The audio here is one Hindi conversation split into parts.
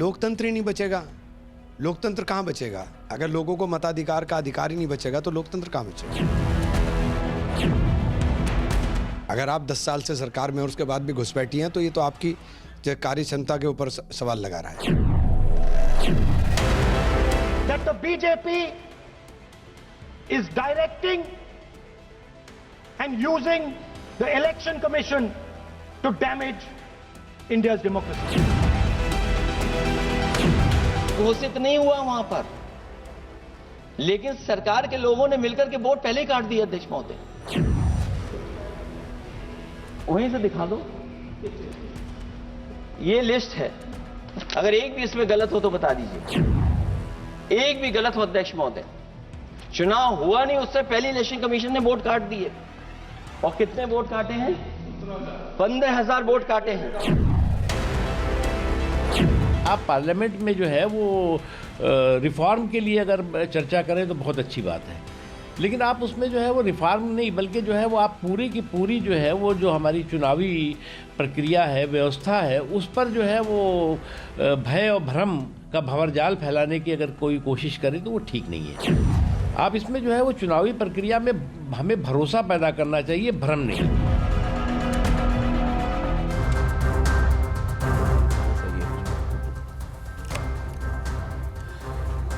लोकतंत्र ही नहीं बचेगा। लोकतंत्र कहाँ बचेगा? अगर लोगों को मताधिकार का अधिकार ही नहीं बचेगा तो लोकतंत्र कहाँ बचेगा? अगर आप 10 साल से सरकार में और उसके बाद भी घुसपैठी हैं तो ये तो आपकी कार्य क्षमता के ऊपर सवाल लगा रहा है। That the BJP is directing and using the election commission to damage India's democracy. घोषित नहीं हुआ वहां पर, लेकिन सरकार के लोगों ने मिलकर के वोट पहले ही काट दिया। अध्यक्ष महोदय, वहीं से दिखा दो, ये लिस्ट है। अगर एक भी इसमें गलत हो तो बता दीजिए। एक भी गलत हो अध्यक्ष महोदय। चुनाव हुआ नहीं, उससे पहले इलेक्शन कमीशन ने वोट काट दिए। और कितने वोट काटे हैं? 15,000 वोट काटे हैं। आप पार्लियामेंट में जो है वो रिफॉर्म के लिए अगर चर्चा करें तो बहुत अच्छी बात है, लेकिन आप उसमें जो है वो रिफॉर्म नहीं, बल्कि जो है वो आप पूरी की पूरी जो है वो जो हमारी चुनावी प्रक्रिया है, व्यवस्था है, उस पर जो है वो भय और भ्रम का भंवरजाल फैलाने की अगर कोई कोशिश करे तो वो ठीक नहीं है। आप इसमें जो है वो चुनावी प्रक्रिया में हमें भरोसा पैदा करना चाहिए, भ्रम नहीं।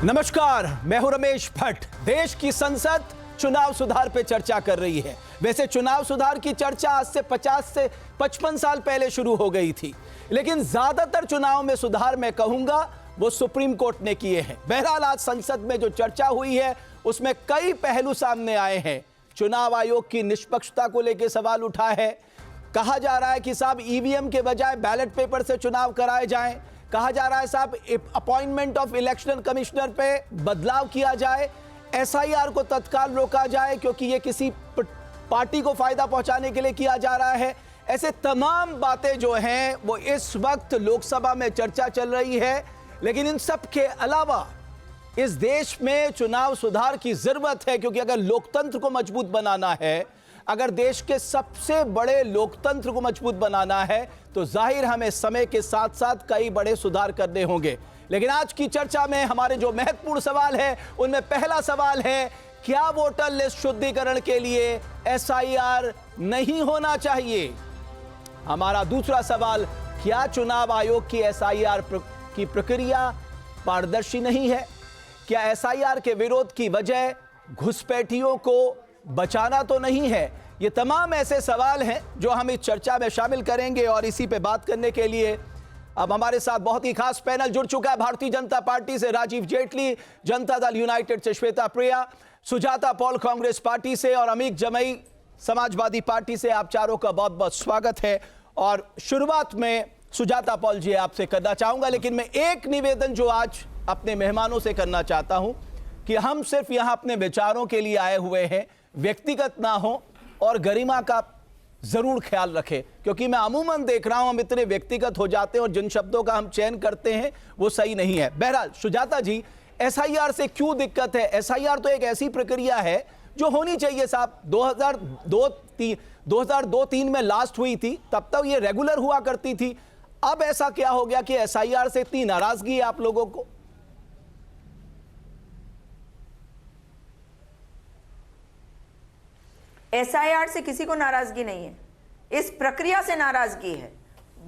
नमस्कार, मैं हूं रमेश भट्ट। देश की संसद चुनाव सुधार पे चर्चा कर रही है। वैसे चुनाव सुधार की चर्चा आज से 50 से 55 साल पहले शुरू हो गई थी, लेकिन ज्यादातर चुनाव में सुधार मैं कहूंगा वो सुप्रीम कोर्ट ने किए हैं। बहरहाल आज संसद में जो चर्चा हुई है उसमें कई पहलू सामने आए हैं। चुनाव आयोग की निष्पक्षता को लेकर सवाल उठा है। कहा जा रहा है कि साहब ईवीएम के बजाय बैलेट पेपर से चुनाव कराए जाएं। कहा जा रहा है साहब अपॉइंटमेंट ऑफ इलेक्शन कमिश्नर पे बदलाव किया जाए, एसआईआर को तत्काल रोका जाए क्योंकि ये किसी पार्टी को फायदा पहुंचाने के लिए किया जा रहा है। ऐसे तमाम बातें जो हैं वो इस वक्त लोकसभा में चर्चा चल रही है। लेकिन इन सब के अलावा इस देश में चुनाव सुधार की जरूरत है, क्योंकि अगर लोकतंत्र को मजबूत बनाना है, अगर देश के सबसे बड़े लोकतंत्र को मजबूत बनाना है तो जाहिर हमें समय के साथ साथ कई बड़े सुधार करने होंगे। लेकिन आज की चर्चा में हमारे जो महत्वपूर्ण सवाल है उनमें पहला सवाल है, क्या वोटर लिस्ट शुद्धिकरण के लिए एसआईआर नहीं होना चाहिए? हमारा दूसरा सवाल, क्या चुनाव आयोग की एसआईआर की प्रक्रिया पारदर्शी नहीं है? क्या एसआईआर के विरोध की वजह घुसपैठियों को बचाना तो नहीं है? ये तमाम ऐसे सवाल हैं जो हम इस चर्चा में शामिल करेंगे। और इसी पे बात करने के लिए अब हमारे साथ बहुत ही खास पैनल जुड़ चुका है। भारतीय जनता पार्टी से राजीव जेटली, जनता दल यूनाइटेड से श्वेता प्रिया, सुजाता पॉल कांग्रेस पार्टी से और अमीक जमई समाजवादी पार्टी से। आप चारों का बहुत बहुत स्वागत है। और शुरुआत में सुजाता पॉल जी आपसे करना चाहूंगा, लेकिन मैं एक निवेदन जो आज अपने मेहमानों से करना चाहता हूं कि हम सिर्फ यहां अपने विचारों के लिए आए हुए हैं, व्यक्तिगत ना हो और गरिमा का जरूर ख्याल रखें, क्योंकि मैं अमूमन देख रहा हूं हम इतने व्यक्तिगत हो जाते हैं और जिन शब्दों का हम चयन करते हैं वो सही नहीं है। बहरहाल सुजाता जी, एसआईआर से क्यों दिक्कत है? एसआईआर तो एक ऐसी प्रक्रिया है जो होनी चाहिए साहब। 2002-3 में लास्ट हुई थी, तब तक ये रेगुलर हुआ करती थी। अब ऐसा क्या हो गया कि एसआईआर से इतनी नाराजगी है आप लोगों को? एसआईआर से किसी को नाराजगी नहीं है, इस प्रक्रिया से नाराजगी है।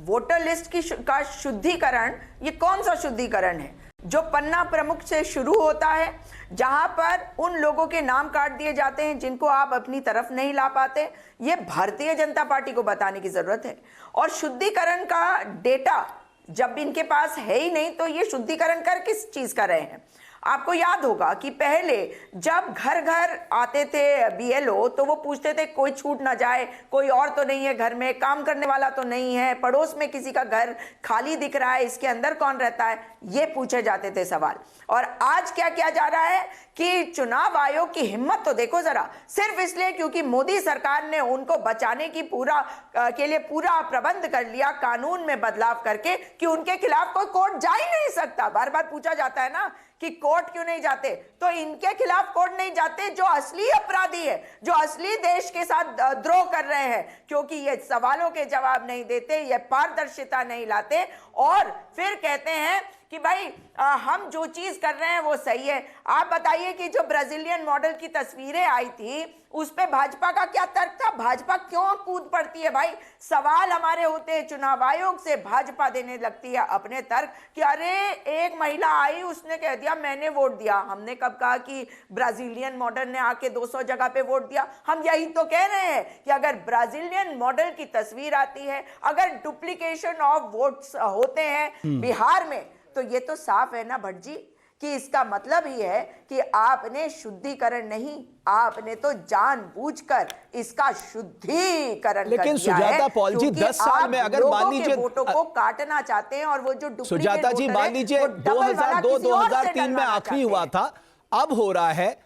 वोटर लिस्ट का शुद्धिकरण, ये कौन सा शुद्धिकरण है जो पन्ना प्रमुख से शुरू होता है, जहां पर उन लोगों के नाम काट दिए जाते हैं जिनको आप अपनी तरफ नहीं ला पाते? ये भारतीय जनता पार्टी को बताने की जरूरत है। और शुद्धिकरण का डेटा जब इनके पास है ही नहीं तो ये शुद्धिकरण कर किस चीज का रहे हैं? आपको याद होगा कि पहले जब घर घर आते थे बीएलओ तो वो पूछते थे कोई छूट ना जाए, कोई और तो नहीं है घर में, काम करने वाला तो नहीं है, पड़ोस में किसी का घर खाली दिख रहा है, इसके अंदर कौन रहता है, ये पूछे जाते थे सवाल। और आज क्या किया जा रहा है कि चुनाव आयोग की हिम्मत तो देखो जरा, सिर्फ इसलिए क्योंकि मोदी सरकार ने उनको बचाने की के लिए पूरा प्रबंध कर लिया कानून में बदलाव करके कि उनके खिलाफ कोई कोर्ट जा ही नहीं सकता। बार बार पूछा जाता है ना कि कोर्ट क्यों नहीं जाते, तो इनके खिलाफ कोर्ट नहीं जाते जो असली अपराधी है, जो असली देश के साथ द्रोह कर रहे हैं, क्योंकि ये सवालों के जवाब नहीं देते, ये पारदर्शिता नहीं लाते और फिर कहते हैं कि भाई हम जो चीज कर रहे हैं वो सही है। आप बताइए कि जो ब्राजीलियन मॉडल की तस्वीरें आई थी उस पे भाजपा का क्या तर्क था? भाजपा क्यों कूद पड़ती है भाई? सवाल हमारे होते हैं चुनाव आयोग से, भाजपा देने लगती है अपने तर्क कि अरे एक महिला आई उसने कह दिया मैंने वोट दिया। हमने कब कहा कि ब्राजीलियन मॉडल ने आके 200 जगह पे वोट दिया? हम यही तो कह रहे हैं कि अगर ब्राजीलियन मॉडल की तस्वीर आती है, अगर डुप्लीकेशन ऑफ वोट्स होते हैं बिहार में, तो ये तो साफ है ना भट्ट जी कि इसका मतलब ही है कि आपने शुद्धिकरण नहीं, आपने तो जानबूझकर इसका शुद्धिकरण लेकिन कर दिया सुजाता है, पॉल जी, 10 साल में अगर मान लीजिए वोटों को काटना चाहते हैं और वो जो सुजाता जी मान लीजिए 2002-2003 में आखिरी हुआ था, अब हो रहा है।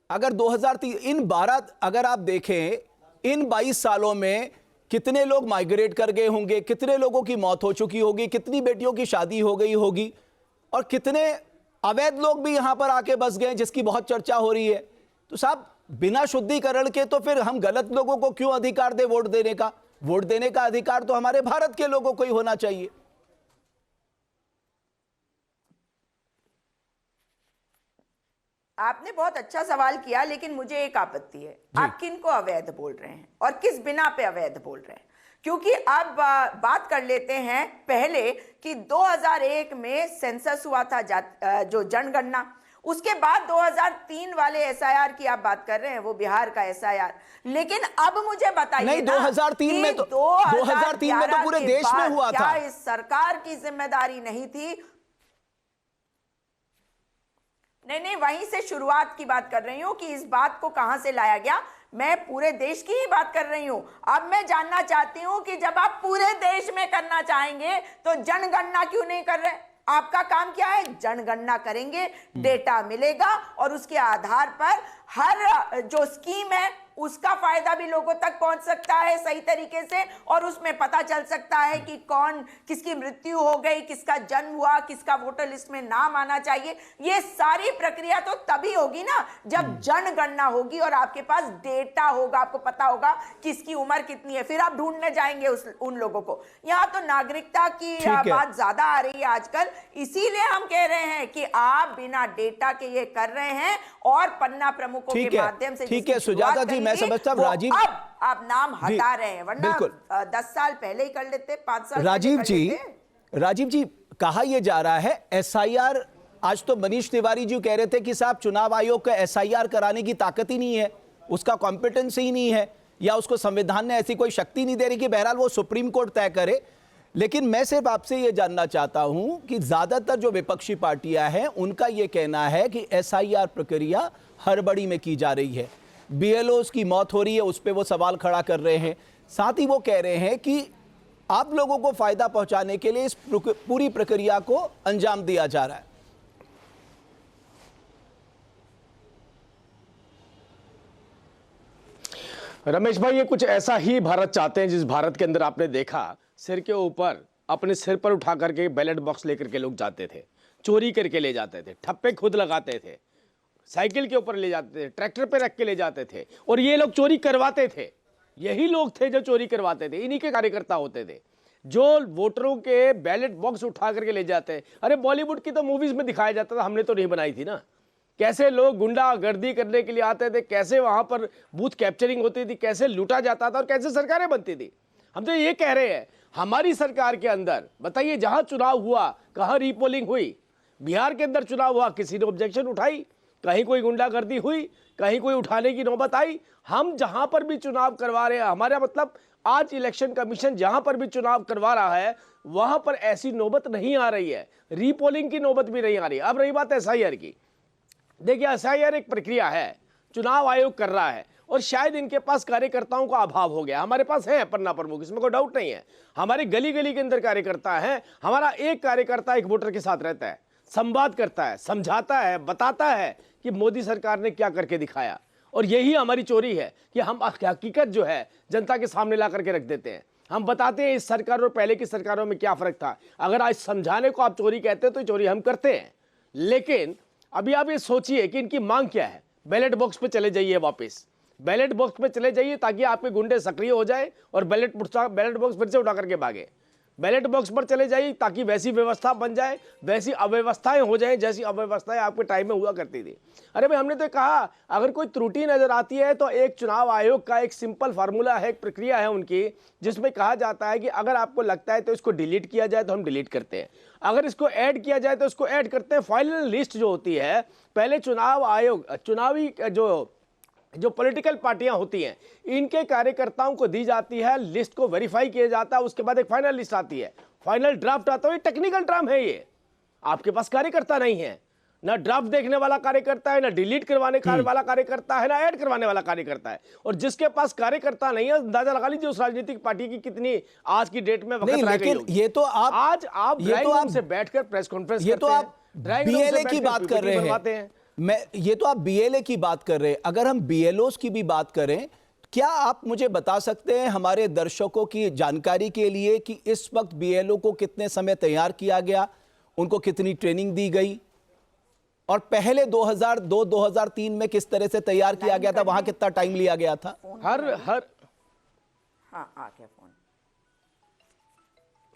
अगर 2003 इन 12 अगर आप देखें इन 22 सालों में कितने लोग माइग्रेट कर गए होंगे, कितने लोगों की मौत हो चुकी होगी, कितनी बेटियों की शादी हो गई होगी और कितने अवैध लोग भी यहां पर आके बस गए जिसकी बहुत चर्चा हो रही है। तो साहब बिना शुद्धिकरण के तो फिर हम गलत लोगों को क्यों अधिकार दे वोट देने का? वोट देने का अधिकार तो हमारे भारत के लोगों को ही होना चाहिए। आपने बहुत अच्छा सवाल किया, लेकिन मुझे एक आपत्ति है, आप किन को अवैध बोल रहे हैं और किस बिना पे अवैध बोल रहे हैं? क्योंकि अब बात कर लेते हैं पहले कि 2001 में सेंसस हुआ था जो जनगणना, उसके बाद 2003 वाले एसआईआर की आप बात कर रहे हैं, वो बिहार का एसआईआर। लेकिन अब मुझे बताइए नहीं, 2003 में तो 2003 में तो पूरे देश में हुआ था। क्या इस सरकार की जिम्मेदारी नहीं थी? नहीं, वहीं से शुरुआत की बात कर रही हूं कि इस बात को कहां से लाया गया। मैं पूरे देश की ही बात कर रही हूं। अब मैं जानना चाहती हूं कि जब आप पूरे देश में करना चाहेंगे तो जनगणना क्यों नहीं कर रहे? आपका काम क्या है? जनगणना करेंगे, डेटा मिलेगा और उसके आधार पर हर जो स्कीम है उसका फायदा भी लोगों तक पहुंच सकता है सही तरीके से, और उसमें पता चल सकता है कि कौन किसकी मृत्यु हो गई, किसका जन्म हुआ, किसका वोटर लिस्ट में नाम आना चाहिए। ये सारी प्रक्रिया तो तभी होगी ना जब जनगणना होगी और आपके पास डेटा होगा, आपको पता होगा किसकी उम्र कितनी है, फिर आप ढूंढने जाएंगे उन लोगों को। यहाँ तो नागरिकता की बात ज्यादा आ रही है आजकल, इसीलिए हम कह रहे हैं कि आप बिना डेटा के ये कर रहे हैं और पन्ना प्रमुखों के माध्यम से। ठीक है सुजाता जी, मैं समझता हूं राजीव, अब आप नाम हटा रहे हैं, वरना 10 साल पहले ही कर लेते, 5 साल राजीव जी कहा यह जा रहा है एसआईआर। आज तो मनीष तिवारी जी कह रहे थे कि साहब चुनाव आयोग का एसआईआर कराने की ताकत ही नहीं है, उसका कॉम्पिटेंस ही नहीं है, या उसको संविधान ने ऐसी कोई शक्ति नहीं दे रही कि बहरहाल वो सुप्रीम कोर्ट तय करे। लेकिन मैं सिर्फ आपसे यह जानना चाहता हूं कि ज्यादातर जो विपक्षी पार्टियां हैं उनका यह कहना है कि एसआईआर प्रक्रिया हड़बड़ी में की जा रही है, बीएलओ की मौत हो रही है, उस पर वो सवाल खड़ा कर रहे हैं। साथ ही वो कह रहे हैं कि आप लोगों को फायदा पहुंचाने के लिए इस पूरी प्रक्रिया को अंजाम दिया जा रहा है। रमेश भाई, ये कुछ ऐसा ही भारत चाहते हैं जिस भारत के अंदर आपने देखा सिर के ऊपर, अपने सिर पर उठा करके बैलेट बॉक्स लेकर के लोग जाते थे, चोरी करके ले जाते थे, ठप्पे खुद लगाते थे, साइकिल के ऊपर ले जाते थे, ट्रैक्टर पे रख के ले जाते थे, और ये लोग चोरी करवाते थे। यही लोग थे जो चोरी करवाते थे, इन्हीं के कार्यकर्ता होते थे जो वोटरों के बैलेट बॉक्स उठा करके ले जाते। अरे बॉलीवुड की तो मूवीज में दिखाया जाता था, हमने तो नहीं बनाई थी ना। कैसे लोग गुंडागर्दी करने के लिए आते थे, कैसे वहां पर बूथ कैप्चरिंग होती थी, कैसे लूटा जाता था और कैसे सरकारें बनती थी। हम तो ये कह रहे हैं हमारी सरकार के अंदर बताइए, जहां चुनाव हुआ कहां रीपोलिंग हुई? बिहार के अंदर चुनाव हुआ, किसी ने ऑब्जेक्शन उठाई? कहीं कोई गुंडागर्दी हुई? कहीं कोई उठाने की नौबत आई? हम जहां पर भी चुनाव करवा रहे हैं, हमारा मतलब आज इलेक्शन कमीशन जहां पर भी चुनाव करवा रहा है वहां पर ऐसी नौबत नहीं आ रही है, रीपोलिंग की नौबत भी नहीं आ रही। अब रही बात एसआईआर की, देखिए एसआईआर एक प्रक्रिया है, चुनाव आयोग कर रहा है, और शायद इनके पास कार्यकर्ताओं का अभाव हो गया। हमारे पास है पन्ना प्रमुख, इसमें कोई डाउट नहीं है, हमारे गली गली के अंदर कार्यकर्ता है। हमारा एक कार्यकर्ता एक वोटर के साथ रहता है, संवाद करता है, समझाता है, बताता है कि मोदी सरकार ने क्या करके दिखाया। और यही हमारी चोरी है कि हम हकीकत जो है जनता के सामने ला करके रख देते हैं। हम बताते हैं इस सरकार और पहले की सरकारों में क्या फर्क था। अगर आज समझाने को आप चोरी कहते हैं तो चोरी हम करते हैं, लेकिन अभी आप ये सोचिए कि इनकी मांग क्या है। बैलेट बॉक्स पे चले जाइए, वापस बैलेट बॉक्स पे चले जाइए ताकि आपके गुंडे सक्रिय हो जाए और बैलेट बॉक्स फिर से उठा करके भागे। बैलेट बॉक्स पर चले जाइए ताकि वैसी व्यवस्था बन जाए, वैसी अव्यवस्थाएं हो जाएं जैसी अव्यवस्थाएं आपके टाइम में हुआ करती थी। अरे भाई, हमने तो कहा अगर कोई त्रुटि नजर आती है तो एक चुनाव आयोग का एक सिंपल फार्मूला है, एक प्रक्रिया है उनकी, जिसमें कहा जाता है कि अगर आपको लगता है तो इसको डिलीट किया जाए तो हम डिलीट करते हैं, अगर इसको ऐड किया जाए तो इसको ऐड करते हैं। फाइनल लिस्ट जो होती है, पहले चुनाव आयोग चुनावी जो पॉलिटिकल पार्टियां होती हैं इनके कार्यकर्ताओं को दी जाती है, लिस्ट को वेरीफाई किया जाता है, उसके बाद एक फाइनल लिस्ट आती है, फाइनल ड्राफ्ट आता है। ये टेक्निकल टर्म है, ये आपके पास कार्यकर्ता नहीं है, ना ड्राफ्ट देखने वाला कार्यकर्ता है, ना डिलीट करवाने वाला कार्यकर्ता है, ना ऐड करवाने वाला कार्यकर्ता है। और जिसके पास कार्यकर्ता नहीं है, अंदाजा लगा लीजिए उस राजनीतिक पार्टी की कितनी आज की डेट में वक्त रह गई होगी। ये तो आप से बैठकर प्रेस कॉन्फ्रेंस, ये तो आप बीएलए की बात कर रहे हैं, ये तो आप बीएलए की बात कर रहे हैं। अगर हम बीएलओस की भी बात करें, क्या आप मुझे बता सकते हैं हमारे दर्शकों की जानकारी के लिए कि इस वक्त बीएलओ को कितने समय तैयार किया गया, उनको कितनी ट्रेनिंग दी गई, और पहले 2002-2003 में किस तरह से तैयार किया गया था, वहां कितना टाइम लिया गया था? हर हाँ, आ गया फोन।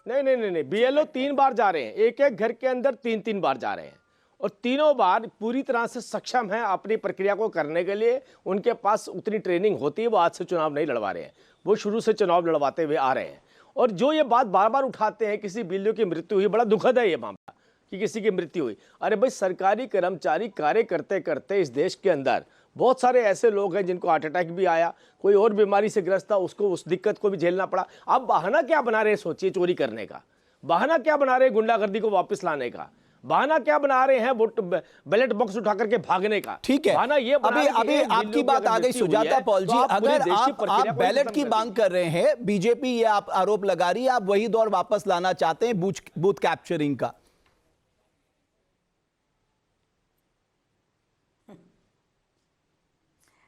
नहीं, बीएलओ 3 बार जा रहे हैं, एक घर के अंदर 3 बार जा रहे हैं, और तीनों बार पूरी तरह से सक्षम हैं अपनी प्रक्रिया को करने के लिए। उनके पास उतनी ट्रेनिंग होती है, वो आज से चुनाव नहीं लड़वा रहे हैं, वो शुरू से चुनाव लड़वाते हुए आ रहे हैं। और जो ये बात बार बार उठाते हैं, किसी बीएलओ की मृत्यु हुई, बड़ा दुखद है ये मामला कि किसी की मृत्यु हुई। अरे भाई, सरकारी कर्मचारी कार्य करते करते इस देश के अंदर बहुत सारे ऐसे लोग हैं जिनको हार्ट अटैक भी आया, कोई और बीमारी से ग्रस्त था, उसको उस दिक्कत को भी झेलना पड़ा। आप बहाना क्या बना रहे हैं, सोचिए, चोरी करने का बहाना क्या बना रहे हैं, गुंडागर्दी को वापस लाने का बहाना क्या बना रहे हैं, वोट बैलेट बॉक्स उठा करके भागने का। ठीक है, बहाना ये अभी आपकी बात आ गई सुजाता पॉल जी। अगर आप बैलेट की मांग कर रहे हैं, बीजेपी ये आप आरोप लगा रही है, आप वही दौर वापस लाना चाहते हैं बूथ कैप्चरिंग का।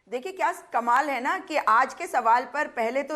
देखिए क्या कमाल है ना कि आज के सवाल पर पहले तो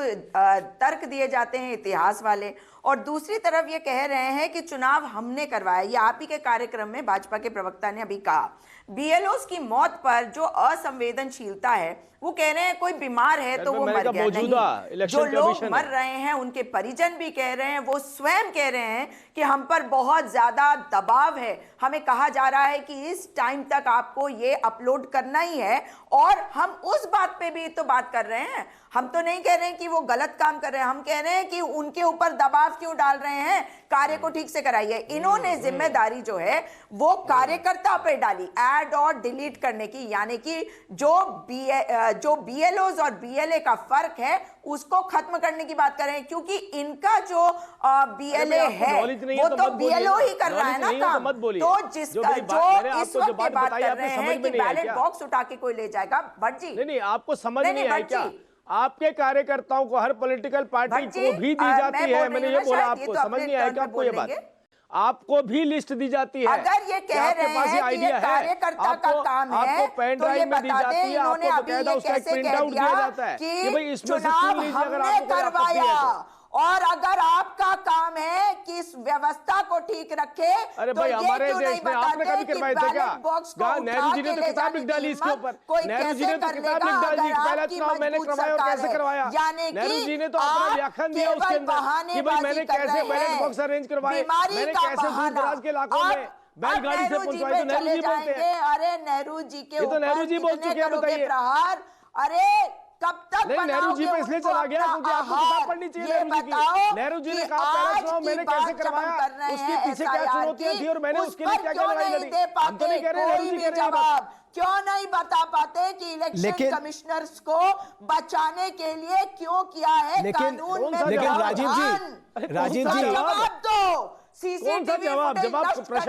तर्क दिए जाते हैं इतिहास वाले, और दूसरी तरफ ये कह रहे हैं कि चुनाव हमने करवाया। ये आप ही के कार्यक्रम में भाजपा के प्रवक्ता ने अभी कहा। बीएलओस की मौत पर जो असंवेदनशीलता है, वो कह रहे हैं कोई बीमार है तो वो मर गया नहीं। जो लोग मर रहे हैं उनके परिजन भी कह रहे हैं, वो स्वयं कह रहे हैं कि हम पर बहुत ज्यादा दबाव है, हमें कहा जा रहा है कि इस टाइम तक आपको ये अपलोड करना ही है। और हम उस बात पे भी तो बात कर रहे हैं, हम तो नहीं कह रहे हैं कि वो गलत काम कर रहे हैं, हम कह रहे हैं कि उनके ऊपर दबाव क्यों डाल रहे हैं, कार्य को ठीक से कराइए। इन्होंने जिम्मेदारी जो है वो कार्यकर्ता पे डाली ऐड और डिलीट करने की, यानी कि जो बीएलओज और बीएलए का फर्क है उसको खत्म करने की बात कर रहे हैं, क्योंकि इनका जो बीएलए है वो तो बीएलओ ही कर रहा है ना काम। तो जिसका जो इस वक्त बात कर रहे हैं कि बैलेट बॉक्स उठा के कोई ले जाएगा, भट्ट जी नहीं, आपको समझ नहीं आया क्या? आपके कार्यकर्ताओं को, हर पॉलिटिकल पार्टी को भी दी जाती है, मैंने ये बोला, आपको समझ नहीं आया क्या? आपको ये बात, आपको भी लिस्ट दी जाती है। अगर ये कह रहे हैं कि ये कार्यकर्ता का काम है, आपको पेन ड्राइव में दी जाती है, आपको बकायदा उसका एक प्रिंट आउट दिया जाता है कि भाई इसमें से चुन लीजिए अगर आपको करवाया। और अगर आपका काम है कि इस व्यवस्था को ठीक रखे, अरे भाई हमारे देश में आपने कभी करवाए थे क्या? नेहरू जी ने तो किताब लिख डाली इसके ऊपर, नेहरू जी ने तो किताब लिख डाली, पहला चुनाव मैंने करवाया और कैसे करवाया। नेहरू जी ने तो अपना व्याख्यान दिया उसके अंदर कि भाई मैंने कैसे बैलेट बॉक्स अरेंज करवाए, मैंने कैसे दूर दराज के इलाकों में बैलगाड़ी से पहुंचवाए। तो नेहरू जी बोलते हैं। अरे नेहरू जी के तो नेहरू जी बोल चुके हैं, बताइए। अरे कब तक नेहरू जी पे इसलिए चला गया क्योंकि आपको किताब पढ़नी चाहिए नेहरू जी की। नेहरू जी ने कहा पहला चुनाव मैंने कैसे करवाया, उसके पीछे क्या चुनौतियां थी और मैंने उसके लिए क्या क्या लड़ाई लड़ी। हम तो नहीं कह रहे नेहरू जी कह रहे हैं, क्यों नहीं बता पाते कि इलेक्शन कमिश्नर्स को बचाने के लिए क्यों किया है कानून में? लेकिन राजीव जी जवाब दो। सीसीटीवी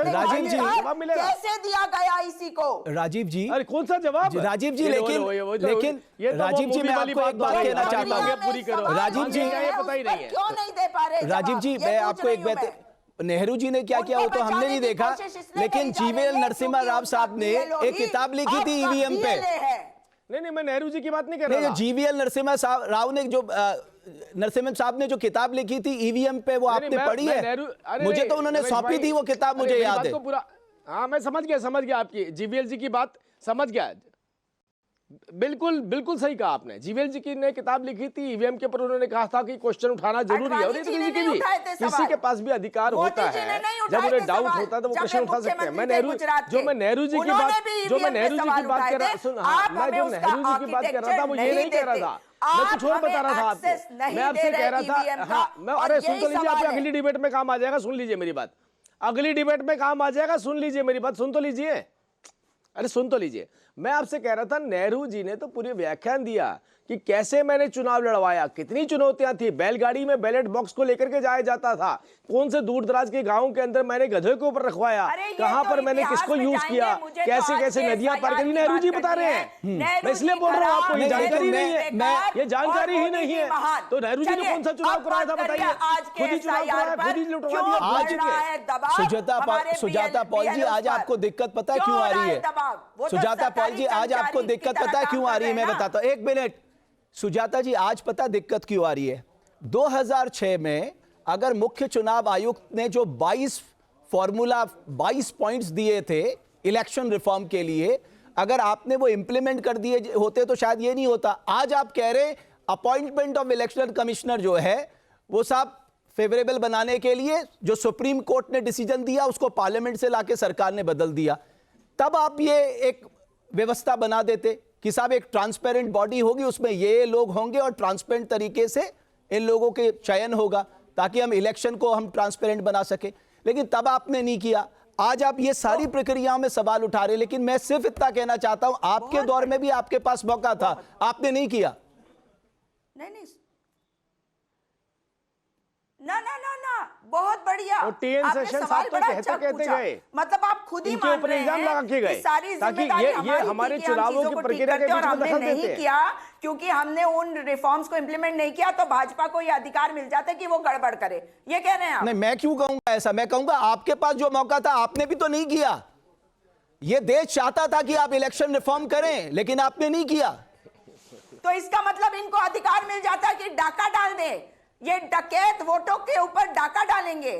राजीव जी कैसे दिया गया इसी को? राजीव जी, अरे कौन सा जवाब? राजीव जी, लेकिन राजीव जी मैं आपको एक बात कहना चाहता हूँ। पूरी करो राजीव जी, पता ही नहीं है क्यों नहीं दे पा रहे? राजीव जी मैं आपको एक बात, नेहरू जी ने क्या किया वो तो हमने नहीं देखा, लेकिन जीवीएल नरसिम्हा राव साहब ने एक किताब लिखी थी ईवीएम पे। नहीं, मैं नेहरू जी की बात नहीं कर रहा। जीवीएल नरसिम्हा राव ने जो नरसिम्हा साहब ने जो किताब लिखी थी ईवीएम पे, वो आपने पढ़ी है? मुझे तो उन्होंने सौंपी थी वो किताब, मुझे याद है। हाँ मैं समझ गया आपकी जीवीएल जी की बात समझ गया। बिल्कुल बिल्कुल सही कहा आपने। जीवीएल जी की ने किताब लिखी थी ईवीएम के ऊपर, उन्होंने कहा था कि क्वेश्चन उठाना जरूरी है और ये तो किसी के पास भी अधिकार होता है, जब उन्हें डाउट होता है तो वो प्रश्न उठा सकते हैं। मैं नेहरू जी की बात कर रहा था वो ये नहीं कह रहा था, मैं कुछ और बता रहा था आपको। मैं आपसे कह रहा था, हाँ मैं, अरे सुन तो लीजिए, आप अगली डिबेट में काम आ जाएगा, सुन लीजिए मेरी बात, अगली डिबेट में काम आ जाएगा, सुन लीजिए मेरी बात, सुन तो लीजिए, अरे सुन तो लीजिए। मैं आपसे कह रहा था नेहरू जी ने तो पूरी व्याख्यान दिया कि कैसे मैंने चुनाव लड़वाया, कितनी चुनौतियां थी, बैलगाड़ी में बैलेट बॉक्स को लेकर के जाया जाता था, कौन से दूर दराज के गांव के अंदर मैंने गधे के ऊपर रखवाया, कहां पर मैंने किसको यूज किया, कैसे कैसे नदियां पार करी, नेहरू जी बता रहे हैं। मैं इसलिए बोल रहा हूं आपको ये जानकारी नहीं है, ये जानकारी ही नहीं है। तो नेहरू जी ने कौन सा चुनाव कराया था बताइए, खुद ही चुनाव कराया, खुद ही लुटवा दिया। सुजाता पॉल जी आज आपको दिक्कत पता है क्यों आ रही है? सुजाता पॉल जी आज आपको दिक्कत पता है क्यों आ रही है? मैं बताता हूं, एक मिनट। सुजाता जी आज पता दिक्कत क्यों आ रही है? 2006 में अगर मुख्य चुनाव आयुक्त ने जो 22 पॉइंट्स दिए थे इलेक्शन रिफॉर्म के लिए, अगर आपने वो इंप्लीमेंट कर दिए होते तो शायद ये नहीं होता। आज आप कह रहे अपॉइंटमेंट ऑफ इलेक्शन कमिश्नर जो है वो साहब फेवरेबल बनाने के लिए जो सुप्रीम कोर्ट ने डिसीजन दिया उसको पार्लियामेंट से लाके सरकार ने बदल दिया। तब आप ये एक व्यवस्था बना देते कि साहब एक ट्रांसपेरेंट बॉडी होगी, उसमें ये लोग होंगे और ट्रांसपेरेंट तरीके से इन लोगों के चयन होगा ताकि हम इलेक्शन को हम ट्रांसपेरेंट बना सके। लेकिन तब आपने नहीं किया। आज आप ये सारी प्रक्रियाओं में सवाल उठा रहे। लेकिन मैं सिर्फ इतना कहना चाहता हूं, आपके दौर में भी आपके पास मौका था, आपने नहीं किया। नहीं ना ना ना ना, बहुत बढ़िया। और टीएन सेशन साहब तो कहते गए, मतलब आप खुद ही मान रहे हैं लगा के गए सारी ताकि ये हमारे चुनावों की प्रक्रिया के बीच में दखल नहीं किया, क्योंकि हमने उन रिफॉर्म्स को इंप्लीमेंट नहीं किया तो भाजपा को ये अधिकार मिल जाता है कि वो गड़बड़ करे। ये कह रहे हैं आप? नहीं, मैं क्यों कहूंगा ऐसा? मैं कहूंगा आपके पास जो मौका था आपने भी तो नहीं किया। ये देश चाहता था कि आप इलेक्शन रिफॉर्म करें लेकिन आपने नहीं किया। तो इसका मतलब इनको अधिकार मिल जाता है कि डाका डाल दे, ये डकैत वोटों के ऊपर डाका डालेंगे,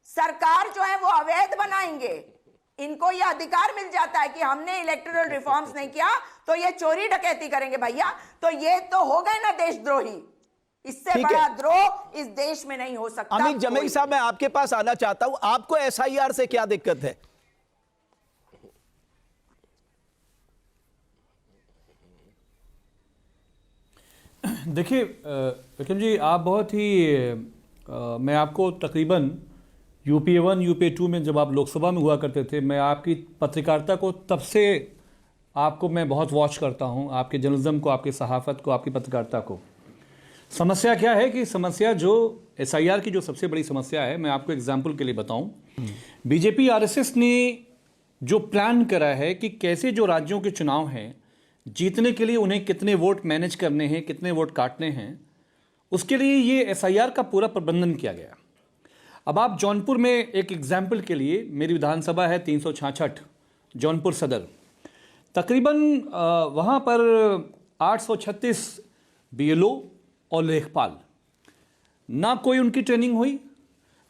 सरकार जो है वो अवैध बनाएंगे। इनको ये अधिकार मिल जाता है कि हमने इलेक्टोरल रिफॉर्म्स नहीं किया तो ये चोरी डकैती करेंगे। भैया तो ये तो हो गए ना देशद्रोही। इससे बड़ा द्रोह इस देश में नहीं हो सकता। अमित जमेई साहब, मैं आपके पास आना चाहता हूं, आपको एसआईआर से क्या दिक्कत है? देखिए विक्रम जी, आप बहुत ही मैं आपको तकरीबन यूपीए 1 यूपीए 2 में जब आप लोकसभा में हुआ करते थे, मैं आपकी पत्रकारिता को तब से आपको मैं बहुत वॉच करता हूं, आपके जर्नलिज्म को, आपकी सहाफ़त को, आपकी पत्रकारिता को। समस्या क्या है कि समस्या जो एसआईआर की जो सबसे बड़ी समस्या है, मैं आपको एग्जाम्पल के लिए बताऊं, बीजेपी आरएसएस ने जो प्लान करा है कि कैसे जो राज्यों के चुनाव हैं जीतने के लिए उन्हें कितने वोट मैनेज करने हैं, कितने वोट काटने हैं, उसके लिए ये एसआईआर का पूरा प्रबंधन किया गया। अब आप जौनपुर में एक एग्जाम्पल के लिए, मेरी विधानसभा है 366 जौनपुर सदर, तकरीबन वहाँ पर 836 बीएलओ और लेखपाल, ना कोई उनकी ट्रेनिंग हुई,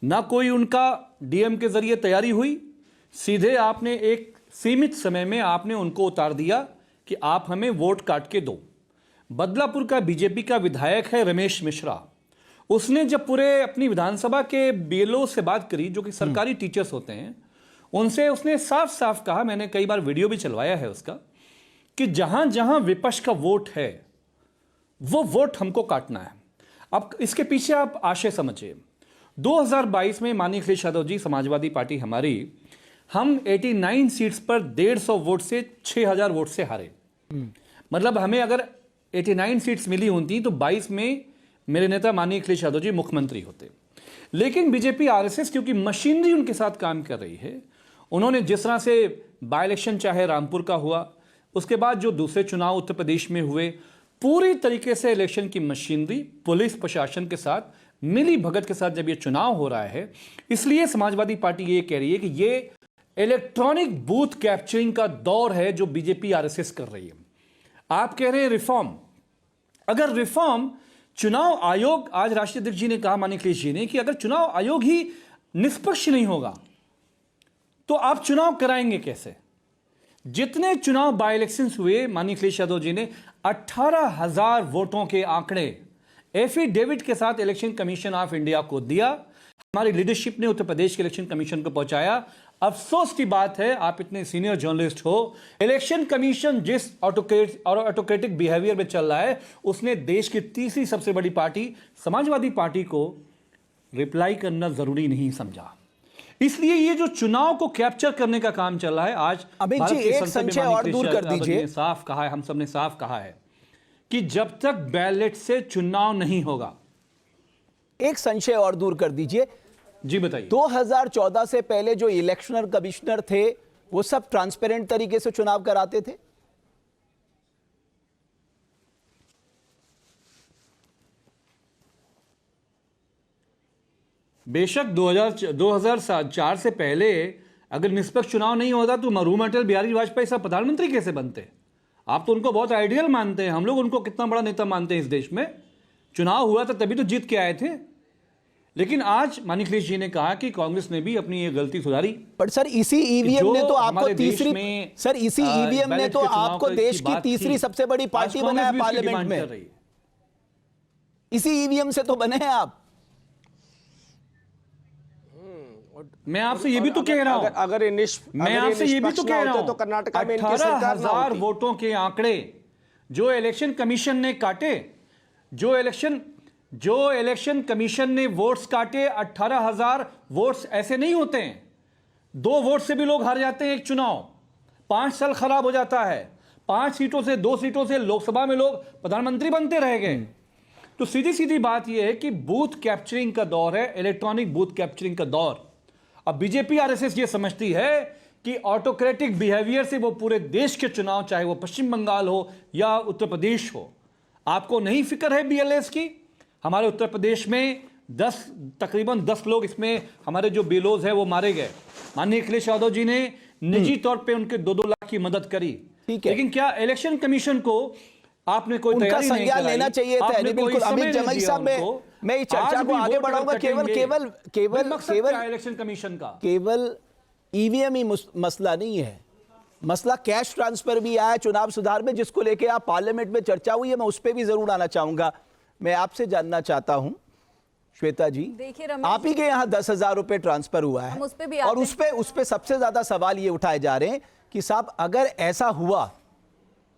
ना कोई उनका डीएम के जरिए तैयारी हुई, सीधे आपने एक सीमित समय में आपने उनको उतार दिया कि आप हमें वोट काट के दो। बदलापुर का बीजेपी का विधायक है रमेश मिश्रा, उसने जब पूरे अपनी विधानसभा के बीएलओ से बात करी जो कि सरकारी टीचर्स होते हैं, उनसे उसने साफ साफ कहा, मैंने कई बार वीडियो भी चलवाया है उसका, कि जहां जहां विपक्ष का वोट है वो वोट हमको काटना है। अब इसके पीछे आप आशय समझिए, 2022 में माननीय अखिलेश यादव जी, समाजवादी पार्टी हमारी, हम 89 सीट्स पर 150 वोट से 6000 वोट से हारे। मतलब हमें अगर 89 सीट्स मिली होती तो 22 में मेरे नेता माननीय अखिलेश यादव जी मुख्यमंत्री होते। लेकिन बीजेपी आरएसएस क्योंकि मशीनरी उनके साथ काम कर रही है, उन्होंने जिस तरह से बाई इलेक्शन चाहे रामपुर का हुआ, उसके बाद जो दूसरे चुनाव उत्तर प्रदेश में हुए, पूरी तरीके से इलेक्शन की मशीनरी पुलिस प्रशासन के साथ मिली भगत के साथ जब ये चुनाव हो रहा है, इसलिए समाजवादी पार्टी ये कह रही है कि ये इलेक्ट्रॉनिक बूथ कैप्चरिंग का दौर है जो बीजेपी आरएसएस कर रही है। आप कह रहे हैं रिफॉर्म, अगर रिफॉर्म चुनाव आयोग, आज राष्ट्रीय अध्यक्ष जी ने कहा, माननीय अखिलेश जी ने, कि अगर चुनाव आयोग ही निष्पक्ष नहीं होगा तो आप चुनाव कराएंगे कैसे? जितने चुनाव बाय इलेक्शंस हुए, माननीय अखिलेश यादव जी ने 18,000 वोटों के आंकड़े एफिडेविट के साथ इलेक्शन कमीशन ऑफ इंडिया को दिया। हमारी लीडरशिप ने उत्तर प्रदेश के इलेक्शन कमीशन को पहुंचाया। अफसोस की बात है, आप इतने सीनियर जर्नलिस्ट हो, इलेक्शन कमीशन जिस ऑटोक्रेटिक बिहेवियर में चल रहा है, उसने देश की तीसरी सबसे बड़ी पार्टी समाजवादी पार्टी को रिप्लाई करना जरूरी नहीं समझा। इसलिए ये जो चुनाव को कैप्चर करने का काम चल रहा है, आज अमित जी एक संशय और दूर कर दीजिए। साफ कहा है, हम सबने साफ कहा है कि जब तक बैलेट से चुनाव नहीं होगा। एक संशय और दूर कर दीजिए जी, बताइए। 2014 से पहले जो इलेक्शनल कमिश्नर थे वो सब ट्रांसपेरेंट तरीके से चुनाव कराते थे? बेशक 2004 से पहले अगर निष्पक्ष चुनाव नहीं होता तो मरहूम अटल बिहारी वाजपेयी साहब प्रधानमंत्री कैसे बनते? आप तो उनको बहुत आइडियल मानते हैं, हम लोग उनको कितना बड़ा नेता मानते हैं इस देश में। चुनाव हुआ था तभी तो जीत के आए थे। लेकिन आज माननीय अखिलेश जी ने कहा कि कांग्रेस ने भी अपनी ये गलती सुधारी। पर सर इसी ईवीएम ने तो आपको तीसरी, सर इसी ईवीएम ने तो आपको देश की तीसरी सबसे बड़ी पार्टी बनाया पार्लियामेंट में। इसी ईवीएम से तो बने हैं आप। मैं आपसे ये भी तो कह रहा हूं, मैं आपसे ये भी तो कह रहा हूं, तो कर्नाटका में इनकी सरकार 18,000 वोटों के आंकड़े जो इलेक्शन कमीशन ने काटे, जो इलेक्शन कमीशन ने वोट्स काटे, 18,000 वोट्स ऐसे नहीं होते हैं। 2 वोट से भी लोग हार जाते हैं एक चुनाव। 5 साल खराब हो जाता है। 5 सीटों से 2 सीटों से लोकसभा में लोग प्रधानमंत्री बनते रह गए। तो सीधी सीधी बात यह है कि बूथ कैप्चरिंग का दौर है, इलेक्ट्रॉनिक बूथ कैप्चरिंग का दौर। अब बीजेपी आरएसएस ये समझती है कि ऑटोक्रेटिक बिहेवियर से वो पूरे देश के चुनाव, चाहे वो पश्चिम बंगाल हो या उत्तर प्रदेश हो, आपको नहीं फिक्र है बीएलएस की? हमारे उत्तर प्रदेश में तकरीबन 10 लोग, इसमें हमारे जो बेलोज है वो मारे गए। माननीय अखिलेश यादव जी ने निजी तौर पे उनके 2-2 लाख की मदद करी। लेकिन क्या इलेक्शन कमीशन को आपने कोई तैयारी नहीं कराई? लेना चाहिए था। बिल्कुल अमित जमाई साहब, मैं इस चर्चा को आगे बढ़ाऊंगा। केवल इलेक्शन कमीशन का केवल ईवीएम ही मसला नहीं है, मसला कैश ट्रांसफर भी आया चुनाव सुधार में, जिसको लेके आप पार्लियामेंट में चर्चा हुई है। मैं उस पर भी जरूर आना चाहूंगा। मैं आपसे जानना चाहता हूं श्वेता जी, आप ही के यहाँ 10,000 रुपए ट्रांसफर हुआ है और उस पे सबसे ज्यादा सवाल ये उठाए जा रहे हैं कि साहब अगर ऐसा हुआ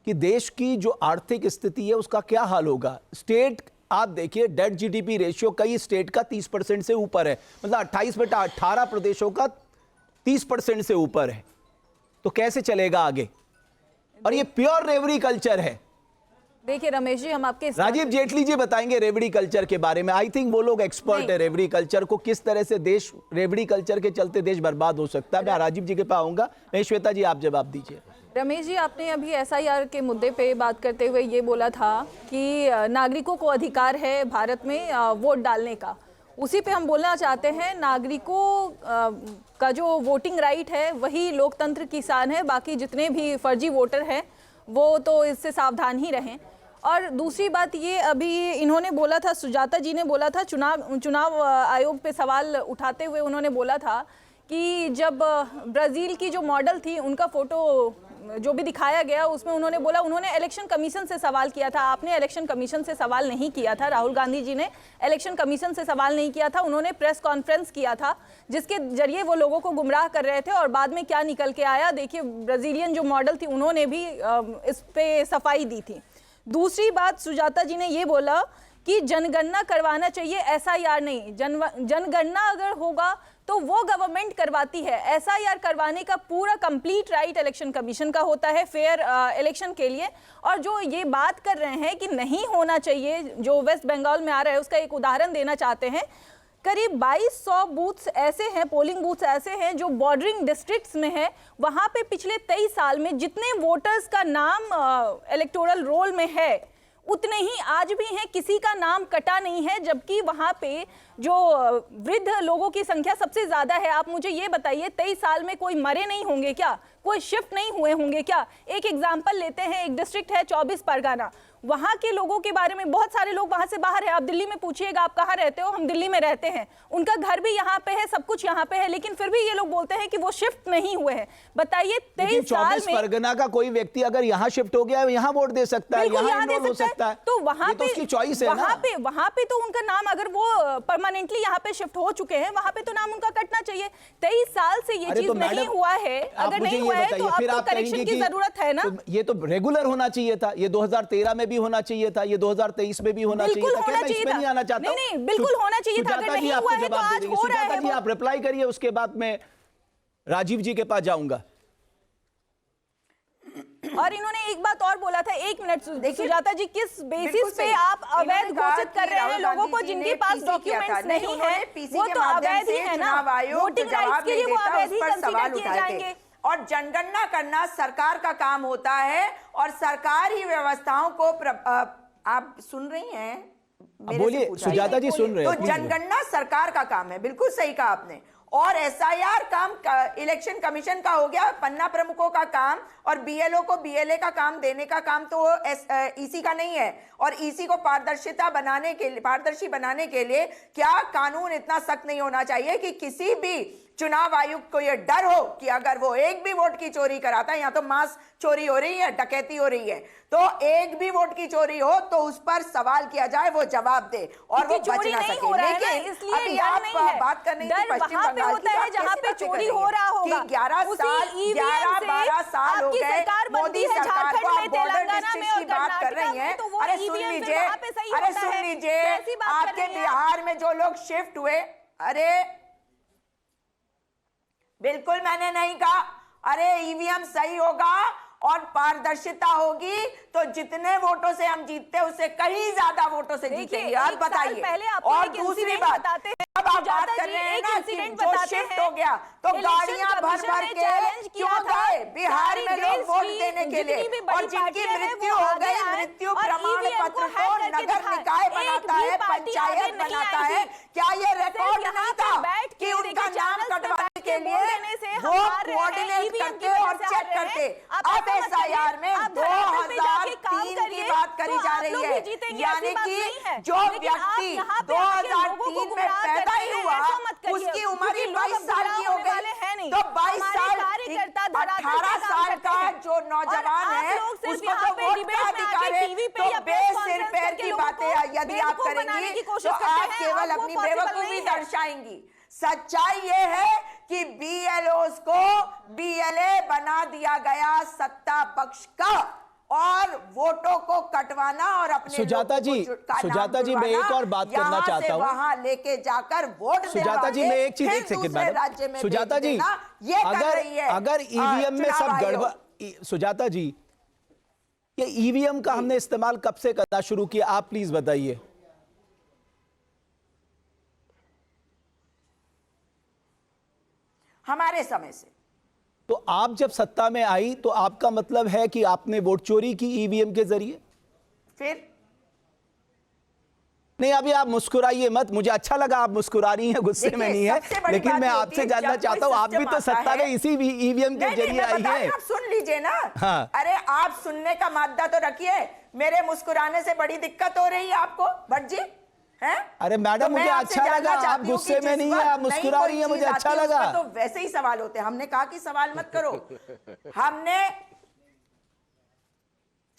कि देश की जो आर्थिक स्थिति है उसका क्या हाल होगा। स्टेट आप देखिए, डेट जीडीपी रेशियो कई स्टेट का 30% से ऊपर है, मतलब 28/18 प्रदेशों का 30% से ऊपर है। तो कैसे चलेगा आगे? और ये प्योर रेवड़ी कल्चर है। देखिए रमेश जी, हम आपके राजीव जेटली जी बताएंगे रेवड़ी कल्चर के बारे में। आई थिंक वो लोग एक्सपर्ट है रेवड़ी कल्चर को, किस तरह से देश रेवड़ी कल्चर के चलते देश बर्बाद हो सकता है। मैं राजीव जी के पास आऊंगा। मैं श्वेता जी आप जवाब दीजिए। रमेश जी, आपने अभी एसआईआर के मुद्दे पे बात करते हुए ये बोला था कि नागरिकों को अधिकार है भारत में वोट डालने का। उसी पे हम बोलना चाहते हैं, नागरिकों का जो वोटिंग राइट है वही लोकतंत्र की शान है। बाकी जितने भी फर्जी वोटर हैं वो तो इससे सावधान ही रहें। और दूसरी बात ये, अभी इन्होंने बोला था, सुजाता जी ने बोला था, चुनाव आयोग पे सवाल उठाते हुए उन्होंने बोला था कि जब ब्राज़ील की जो मॉडल थी उनका फोटो जो भी दिखाया गया उसमें उन्होंने बोला उन्होंने इलेक्शन कमीशन से सवाल किया था। आपने इलेक्शन कमीशन से सवाल नहीं किया था, राहुल गांधी जी ने इलेक्शन कमीशन से सवाल नहीं किया था। उन्होंने प्रेस कॉन्फ्रेंस किया था जिसके जरिए वो लोगों को गुमराह कर रहे थे। और बाद में क्या निकल के आया देखिए, ब्राज़ीलियन जो मॉडल थी उन्होंने भी इस पे सफाई दी थी। दूसरी बात, सुजाता जी ने ये बोला कि जनगणना करवाना चाहिए, एसआईआर नहीं। जनगणना अगर होगा तो वो गवर्नमेंट करवाती है। एसआईआर करवाने का पूरा कंप्लीट राइट इलेक्शन कमीशन का होता है फेयर इलेक्शन के लिए। और जो ये बात कर रहे हैं कि नहीं होना चाहिए, जो वेस्ट बंगाल में आ रहा है, उसका एक उदाहरण देना चाहते हैं। करीब 2200 बूथ्स ऐसे हैं, पोलिंग बूथ्स ऐसे हैं जो बॉर्डरिंग डिस्ट्रिक्ट्स में है। वहाँ पे पिछले 23 साल में जितने वोटर्स का नाम इलेक्टोरल रोल में है उतने ही आज भी हैं, किसी का नाम कटा नहीं है। जबकि वहाँ पे जो वृद्ध लोगों की संख्या सबसे ज्यादा है, आप मुझे ये बताइए 23 साल में कोई मरे नहीं होंगे क्या, कोई शिफ्ट नहीं हुए होंगे क्या? एक एग्जांपल लेते हैं, एक डिस्ट्रिक्ट है 24 परगना, वहां के लोगों के बारे में, बहुत सारे लोग वहां से बाहर है, आप दिल्ली में पूछिएगा आप कहाँ रहते हो, हम दिल्ली में रहते हैं, उनका घर भी यहाँ पे है, सब कुछ यहाँ पे है, लेकिन फिर भी ये लोग बोलते हैं कि वो शिफ्ट नहीं हुए हैं। बताइए 23 साल में परगना का कोई व्यक्ति अगर यहाँ शिफ्ट हो गया है, यहाँ वोट दे सकता है, यहाँ एनरोल हो सकता है, तो वहां पे उसकी चॉइस है ना। वहां पे तो उनका नाम, अगर वो परमानेंटली यहाँ पे शिफ्ट हो चुके हैं, वहां पे तो नाम उनका कटना चाहिए। 23 साल से ये चीज नहीं हुआ है, अगर नहीं हुआ है तो अब तो करेक्शन की जरूरत है ना। ये तो रेगुलर होना चाहिए था, ये 2013 में भी होना चाहिए था, ये 2023 में भी होना चाहिए था, क्या मैं इसमें नहीं आना चाहता? नहीं, बिल्कुल होना चाहिए था, अगर नहीं हुआ है तो आज हो रहा है। जी आप रिप्लाई करिए, उसके बाद मैं राजीव जी के पास जाऊंगा। और इन्होंने एक बात और बोला था, 1 मिनट सुजाता जी, किस बेसिस पे आप अवैध घोषित कर रहे हैं लोगों को जिनके पास डॉक्यूमेंट्स नहीं है, वो तो अवैध ही है ना, वोटिंग राइट्स के लिए वो अवैध ही कंसीडर किए जाएंगे। और जनगणना करना सरकार का काम होता है और सरकार ही व्यवस्थाओं को आप सुन रही हैं? बोलिए सुजाता जी, सुन रहे हैं। तो जनगणना सरकार का काम है, बिल्कुल सही कहा आपने। और एसआईआर काम इलेक्शन कमीशन का हो गया, पन्ना प्रमुखों का काम, और बीएलओ को बीएलए का काम देने का काम तो ईसी का नहीं है। और ईसी को पारदर्शी बनाने के लिए क्या कानून इतना सख्त नहीं होना चाहिए कि किसी भी चुनाव आयुक्त को यह डर हो कि अगर वो एक भी वोट की चोरी कराता है, यहाँ तो मास चोरी हो रही है, डकैती हो रही है, तो एक भी वोट की चोरी हो तो उस पर सवाल किया जाए, वो जवाब दे और वो बच ना सके। लेकिन अभी आप बात करने की पश्चिम बंगाल की, जहाँ पे चोरी हो रहा होगा, 11-12 साल हो गए मोदी सरकार को, आप बॉर्डर डिस्ट्रिक्ट की बात कर रही हैं। अरे सुन लीजिए, आपके बिहार में जो लोग शिफ्ट हुए, अरे बिल्कुल मैंने नहीं कहा, अरे ईवीएम सही होगा और पारदर्शिता होगी तो जितने वोटों से हम जीतते उससे कहीं ज्यादा वोटों से जीतेंगे। और बताइए, और दूसरी बात, अब आप बात कर रहे हैं ना कि जो शिफ्ट हो गया तो गाड़ियां भर भर के क्यों गए बिहार में लोग वोट देने के लिए, और जिनकी मृत्यु हो गई, मृत्यु प्रमाण पत्र को नगर निकाय बनाता है, पंचायत बनाता है। क्या ये रिकॉर्ड नहीं था कि उनका नाम कटवाने के लिए वो कोऑर्डिनेट करते और चेक करते? अब एसआईआर में 2003 की बात करी जा रही है, यानी कि जो व्यक्ति 2003 में पैदा ही हुआ उसकी उम्र ही 22 साल की हो गई, तो 22 साल 18 साल का जो नौजवान है उसको तो वोट का अधिकार है। तो बेसिर पैर की बातें यदि आप करेंगी तो आप केवल अपनी बेवकूफी दर्शाएंगी। सच्चाई ये है कि बीएलओस को बीएलए बना दिया गया सत्ता पक्ष का, और वोटों को कटवाना और अपने सुजाता जी मैं एक और बात करना चाहता हूं, वहां लेके जाकर वोट सुजाता जी मैं एक चीज, एक सेकंड मैडम, सुजाता जी अगर ईवीएम में सब गड़बड़, सुजाता जी ये ईवीएम का हमने इस्तेमाल कब से करना शुरू किया, आप प्लीज बताइए। हमारे समय से। तो आप जब सत्ता में आई तो आपका मतलब है कि आपने वोट चोरी की ईवीएम के जरिए? फिर नहीं, अभी आप मुस्कुराइए मत, मुझे अच्छा लगा आप मुस्कुरा रही हैं, गुस्से में नहीं है, लेकिन मैं आपसे जानना चाहता हूं, आप भी तो सत्ता में इसी भी ईवीएम के जरिए आई है। आप सुन लीजिए ना। हाँ। अरे आप सुनने का मादा तो रखिए, मेरे मुस्कुराने से बड़ी दिक्कत हो रही है आपको भट्ट जी? है? अरे मैडम मुझे अच्छा लगा, आप गुस्से में नहीं है, आप मुस्कुरा रही हैं, मुझे अच्छा लगा। तो वैसे ही सवाल होते हैं, हमने कहा कि सवाल मत करो, हमने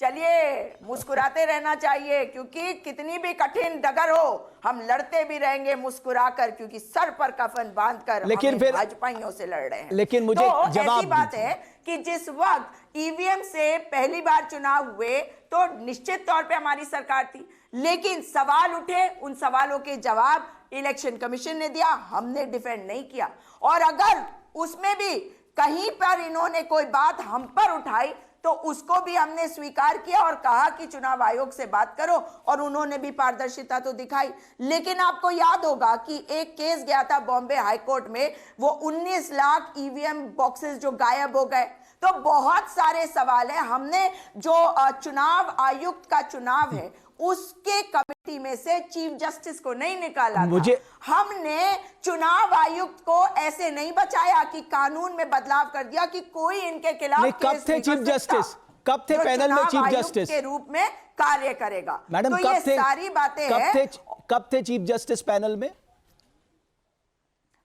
चलिए मुस्कुराते रहना चाहिए, क्योंकि कितनी भी कठिन डगर हो हम लड़ते भी रहेंगे मुस्कुराकर, क्योंकि सर पर कफन बांधकर लेकिन फिर भाजपाइयों से लड़ रहे हैं। लेकिन मुझे तो जवाब ऐसी बात है कि जिस वक्त ईवीएम से पहली बार चुनाव हुए तो निश्चित तौर पे हमारी सरकार थी, लेकिन सवाल उठे, उन सवालों के जवाब इलेक्शन कमीशन ने दिया, हमने डिफेंड नहीं किया। और अगर उसमें भी कहीं पर इन्होंने कोई बात हम पर उठाई तो उसको भी हमने स्वीकार किया और कहा कि चुनाव आयोग से बात करो, और उन्होंने भी पारदर्शिता तो दिखाई। लेकिन आपको याद होगा कि एक केस गया था बॉम्बे हाईकोर्ट में, वो 19 लाख ईवीएम बॉक्सेस जो गायब हो गए। तो बहुत सारे सवाल हैं, हमने जो चुनाव आयुक्त का चुनाव है उसके कमेटी में से चीफ जस्टिस को नहीं निकाला मुझे था। हमने चुनाव आयुक्त को ऐसे नहीं बचाया कि कानून में बदलाव कर दिया कि कोई इनके खिलाफ कब थे चीफ जस्टिस, कब थे पैनल में चीफ जस्टिस के रूप में कार्य करेगा? मैडम तो ये सारी बातें हैं। कब थे चीफ जस्टिस पैनल में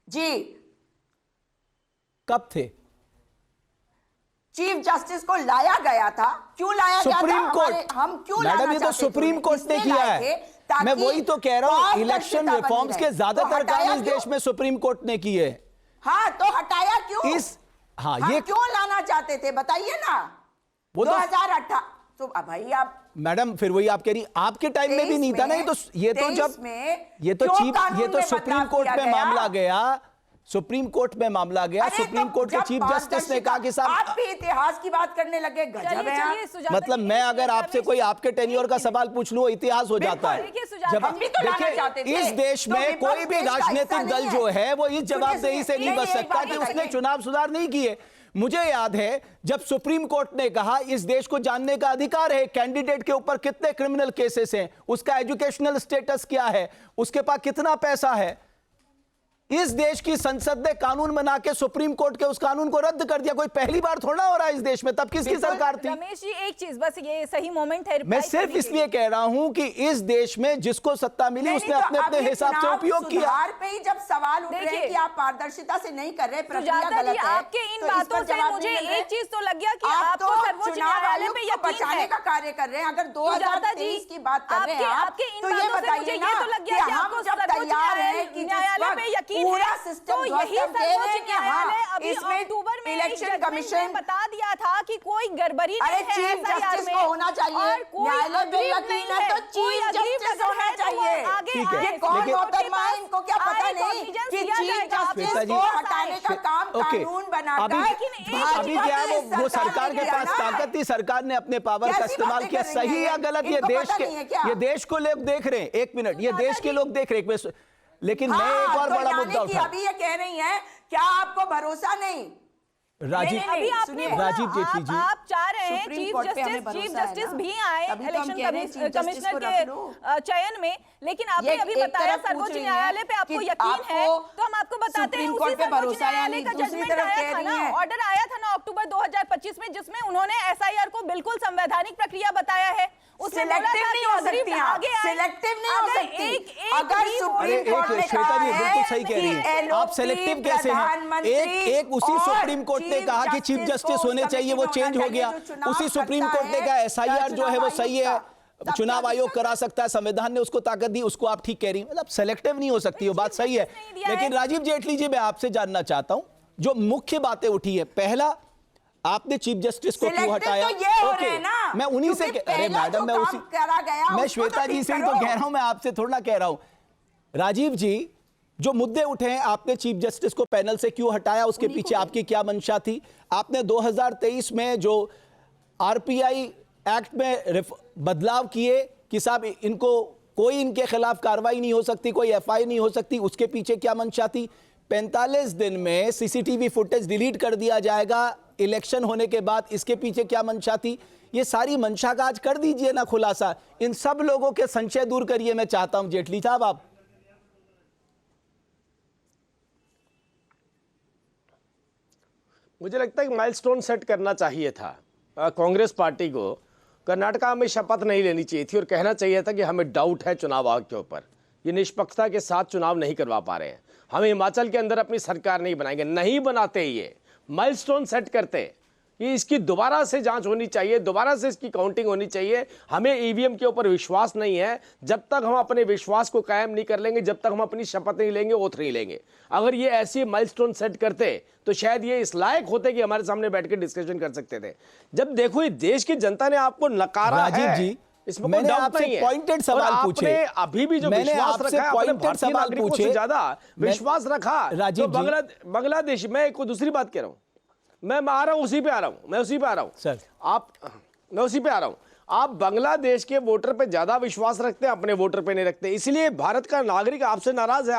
जी? कब थे? चीफ जस्टिस को लाया गया था। क्यों लाया गया था? Supreme court. हम क्यों मैडम ये तो सुप्रीम कोर्ट ने किया है। मैं वही तो कह रहा हूं, इलेक्शन रिफॉर्म्स के ज्यादातर काम इस देश में सुप्रीम कोर्ट ने किए। हाँ, तो हटाया क्यों? हाँ, हम ये क्यों लाना चाहते थे बताइए ना। वो 2018 तो भाई आप मैडम फिर वही आप कह रही, आपके टाइम में भी नहीं था ना। ये तो सुप्रीम कोर्ट में मामला गया, सुप्रीम कोर्ट में मामला गया। सुप्रीम कोर्ट के चीफ जस्टिस ने कहा कि साहब आप भी इतिहास की बात करने लगे। गजब है आप। मतलब मैं अगर आपसे कोई आपके टेन्योर का सवाल पूछ लूं, इतिहास हो जाता है। जब देखिए इस देश में कोई भी राजनीतिक दल जो है वो इस जवाबदेही से नहीं बच सकता कि उसने चुनाव सुधार नहीं किए। मुझे याद है जब सुप्रीम कोर्ट ने कहा इस देश को जानने का अधिकार है कैंडिडेट के ऊपर कितने क्रिमिनल केसेस हैं, उसका एजुकेशनल स्टेटस क्या है, उसके पास कितना पैसा है। इस देश की संसद ने कानून बना के सुप्रीम कोर्ट के उस कानून को रद्द कर दिया। कोई पहली बार थोड़ा हो रहा है इस देश में। तब किसकी सरकार थी? रमेश जी एक चीज, बस ये सही मोमेंट है। मैं सिर्फ इसलिए कह रहा हूं कि इस देश में जिसको सत्ता मिली उसने अपने अपने हिसाब से उपयोग किया। सुधार पे ही जब सवाल उठ रहे हैं कि आप पारदर्शिता से नहीं कर रहे, प्रक्रिया गलत है, आपके इन बातों से मुझे एक चीज तो लग गया कि आपको सर्वोच्च न्यायालय पे यकीन बचाने का कार्य कर रहे हैं। अगर 2023 की बात कर रहे हैं आप, तो ये बताइए ना कि हम जब तैयार हैं कि न्यायालय पे यकीन पूरा सिस्टम यही सर्वोच्च न्यायालय अभी इसमें अक्टूबर में इलेक्शन कमीशन बता दिया था कि कोई गड़बड़ी नहीं है। चीफ जस्टिस को होना चाहिए। न्यायालय में यकीन है तो चीफ जस्टिस होना चाहिए। ये कौन मोहतरमा है, इनको क्या पता नहीं कि चीफ जस्टिस को हटाने का काम कानून बनाकर अभी क्या है वो सरकार के पास ताकत थी, सरकार ने अपने पावर का इस्तेमाल किया। सही या गलत ये देश को लोग देख रहे हैं। एक मिनट, ये देश के लोग देख रहे हैं। लेकिन मैं एक और बड़ा मुद्दा उठा, अभी ये कह रही हैं क्या आपको भरोसा नहीं? राजीव जेटली जी, आप चाह रहे हैं चीफ जस्टिस भी आए इलेक्शन कमिश्नर के चयन में, लेकिन आपने अभी बताया सर्वोच्च न्यायालय पे आपको यकीन है, तो हम आपको बताते हैं उसी सर्वोच्च न्यायालय का जजमेंट आया था ना, ऑर्डर आया था ना अक्टूबर 2025 में, जिसमें उन्होंने एसआईआर को बिल्कुल संवैधानिक प्रक्रिया बताया है। सिलेक्टिव नहीं हो सकती, सिलेक्टिव नहीं हो सकती। अगर सुप्रीम कोर्ट ने कहा है, बिल्कुल सही कह रही हैं आप, सिलेक्टिव कैसे हैं? एक उसी सुप्रीम कोर्ट ने कहा कि चीफ जस्टिस होने चाहिए, वो चेंज हो गया। उसी सुप्रीम कोर्ट ने कहा एसआईआर जो है वो सही है, चुनाव आयोग करा सकता है, संविधान ने उसको ताकत दी, उसको आप ठीक कह रही हैं। मतलब सेलेक्टिव नहीं हो सकती, वो बात सही है। लेकिन राजीव जेटली जी, मैं आपसे जानना चाहता हूं जो मुख्य बातें उठी है, पहला आपने चीफ जस्टिस को क्यों हटाया? ओके, मैं उन्हीं से अरे मैडम मैं श्वेता जी से ही तो कह रहा हूं, मैं आपसे थोड़ा कह रहा हूं। राजीव जी, जो मुद्दे उठे हैं, आपने चीफ जस्टिस को पैनल से क्यों हटाया, उसके पीछे आपकी क्या मंशा थी? आपने 2023 में जो आरपीआई एक्ट में बदलाव किए कि साहब इनको कोई इनके खिलाफ कार्रवाई नहीं हो सकती, कोई एफआईआर नहीं हो सकती, उसके पीछे क्या मंशा थी? 45 दिन में सीसीटीवी फुटेज डिलीट कर दिया जाएगा इलेक्शन होने के बाद, इसके पीछे क्या मंशा थी? ये सारी मंशा का आज कर दीजिए ना खुलासा, इन सब लोगों के संशय दूर करिए। मैं चाहता हूं जेटली साहब आप। मुझे लगता है कि माइलस्टोन सेट करना चाहिए था कांग्रेस पार्टी को। कर्नाटका में शपथ नहीं लेनी चाहिए थी और कहना चाहिए था कि हमें डाउट है चुनाव आयोग के ऊपर, ये निष्पक्षता के साथ चुनाव नहीं करवा पा रहे हैं, हम हिमाचल के अंदर अपनी सरकार नहीं बनाएंगे। नहीं बनाते, ये माइलस्टोन सेट करते कि इसकी दोबारा से जांच होनी चाहिए, दोबारा से इसकी काउंटिंग होनी चाहिए। हमें ईवीएम के ऊपर विश्वास नहीं है। जब तक हम अपने विश्वास को कायम नहीं कर लेंगे, जब तक हम अपनी शपथ नहीं लेंगे, ओथ नहीं लेंगे। अगर ये ऐसी माइलस्टोन सेट करते तो शायद ये इस लायक होते कि हमारे सामने बैठ के डिस्कशन कर सकते थे। जब देखो ये देश की जनता ने आपको नकारा है, जी, इसमें मैंने आपसे पॉइंटेड सवाल पूछे, अभी भी जो विश्वास रखा, पॉइंटेड सवाल पूछे, ज्यादा विश्वास रखा। तो बांग्लादेश, मैं एक दूसरी बात कह रहा हूं, मैं आ रहा हूं, उसी पे आ रहा हूं, मैं उसी पे आ रहा हूं सर, मैं उसी पे आ रहा हूं। आप बांग्लादेश के वोटर पे ज्यादा विश्वास रखते हैं, अपने वोटर पे नहीं रखते। इसलिए भारत का नागरिक आपसे नाराज है,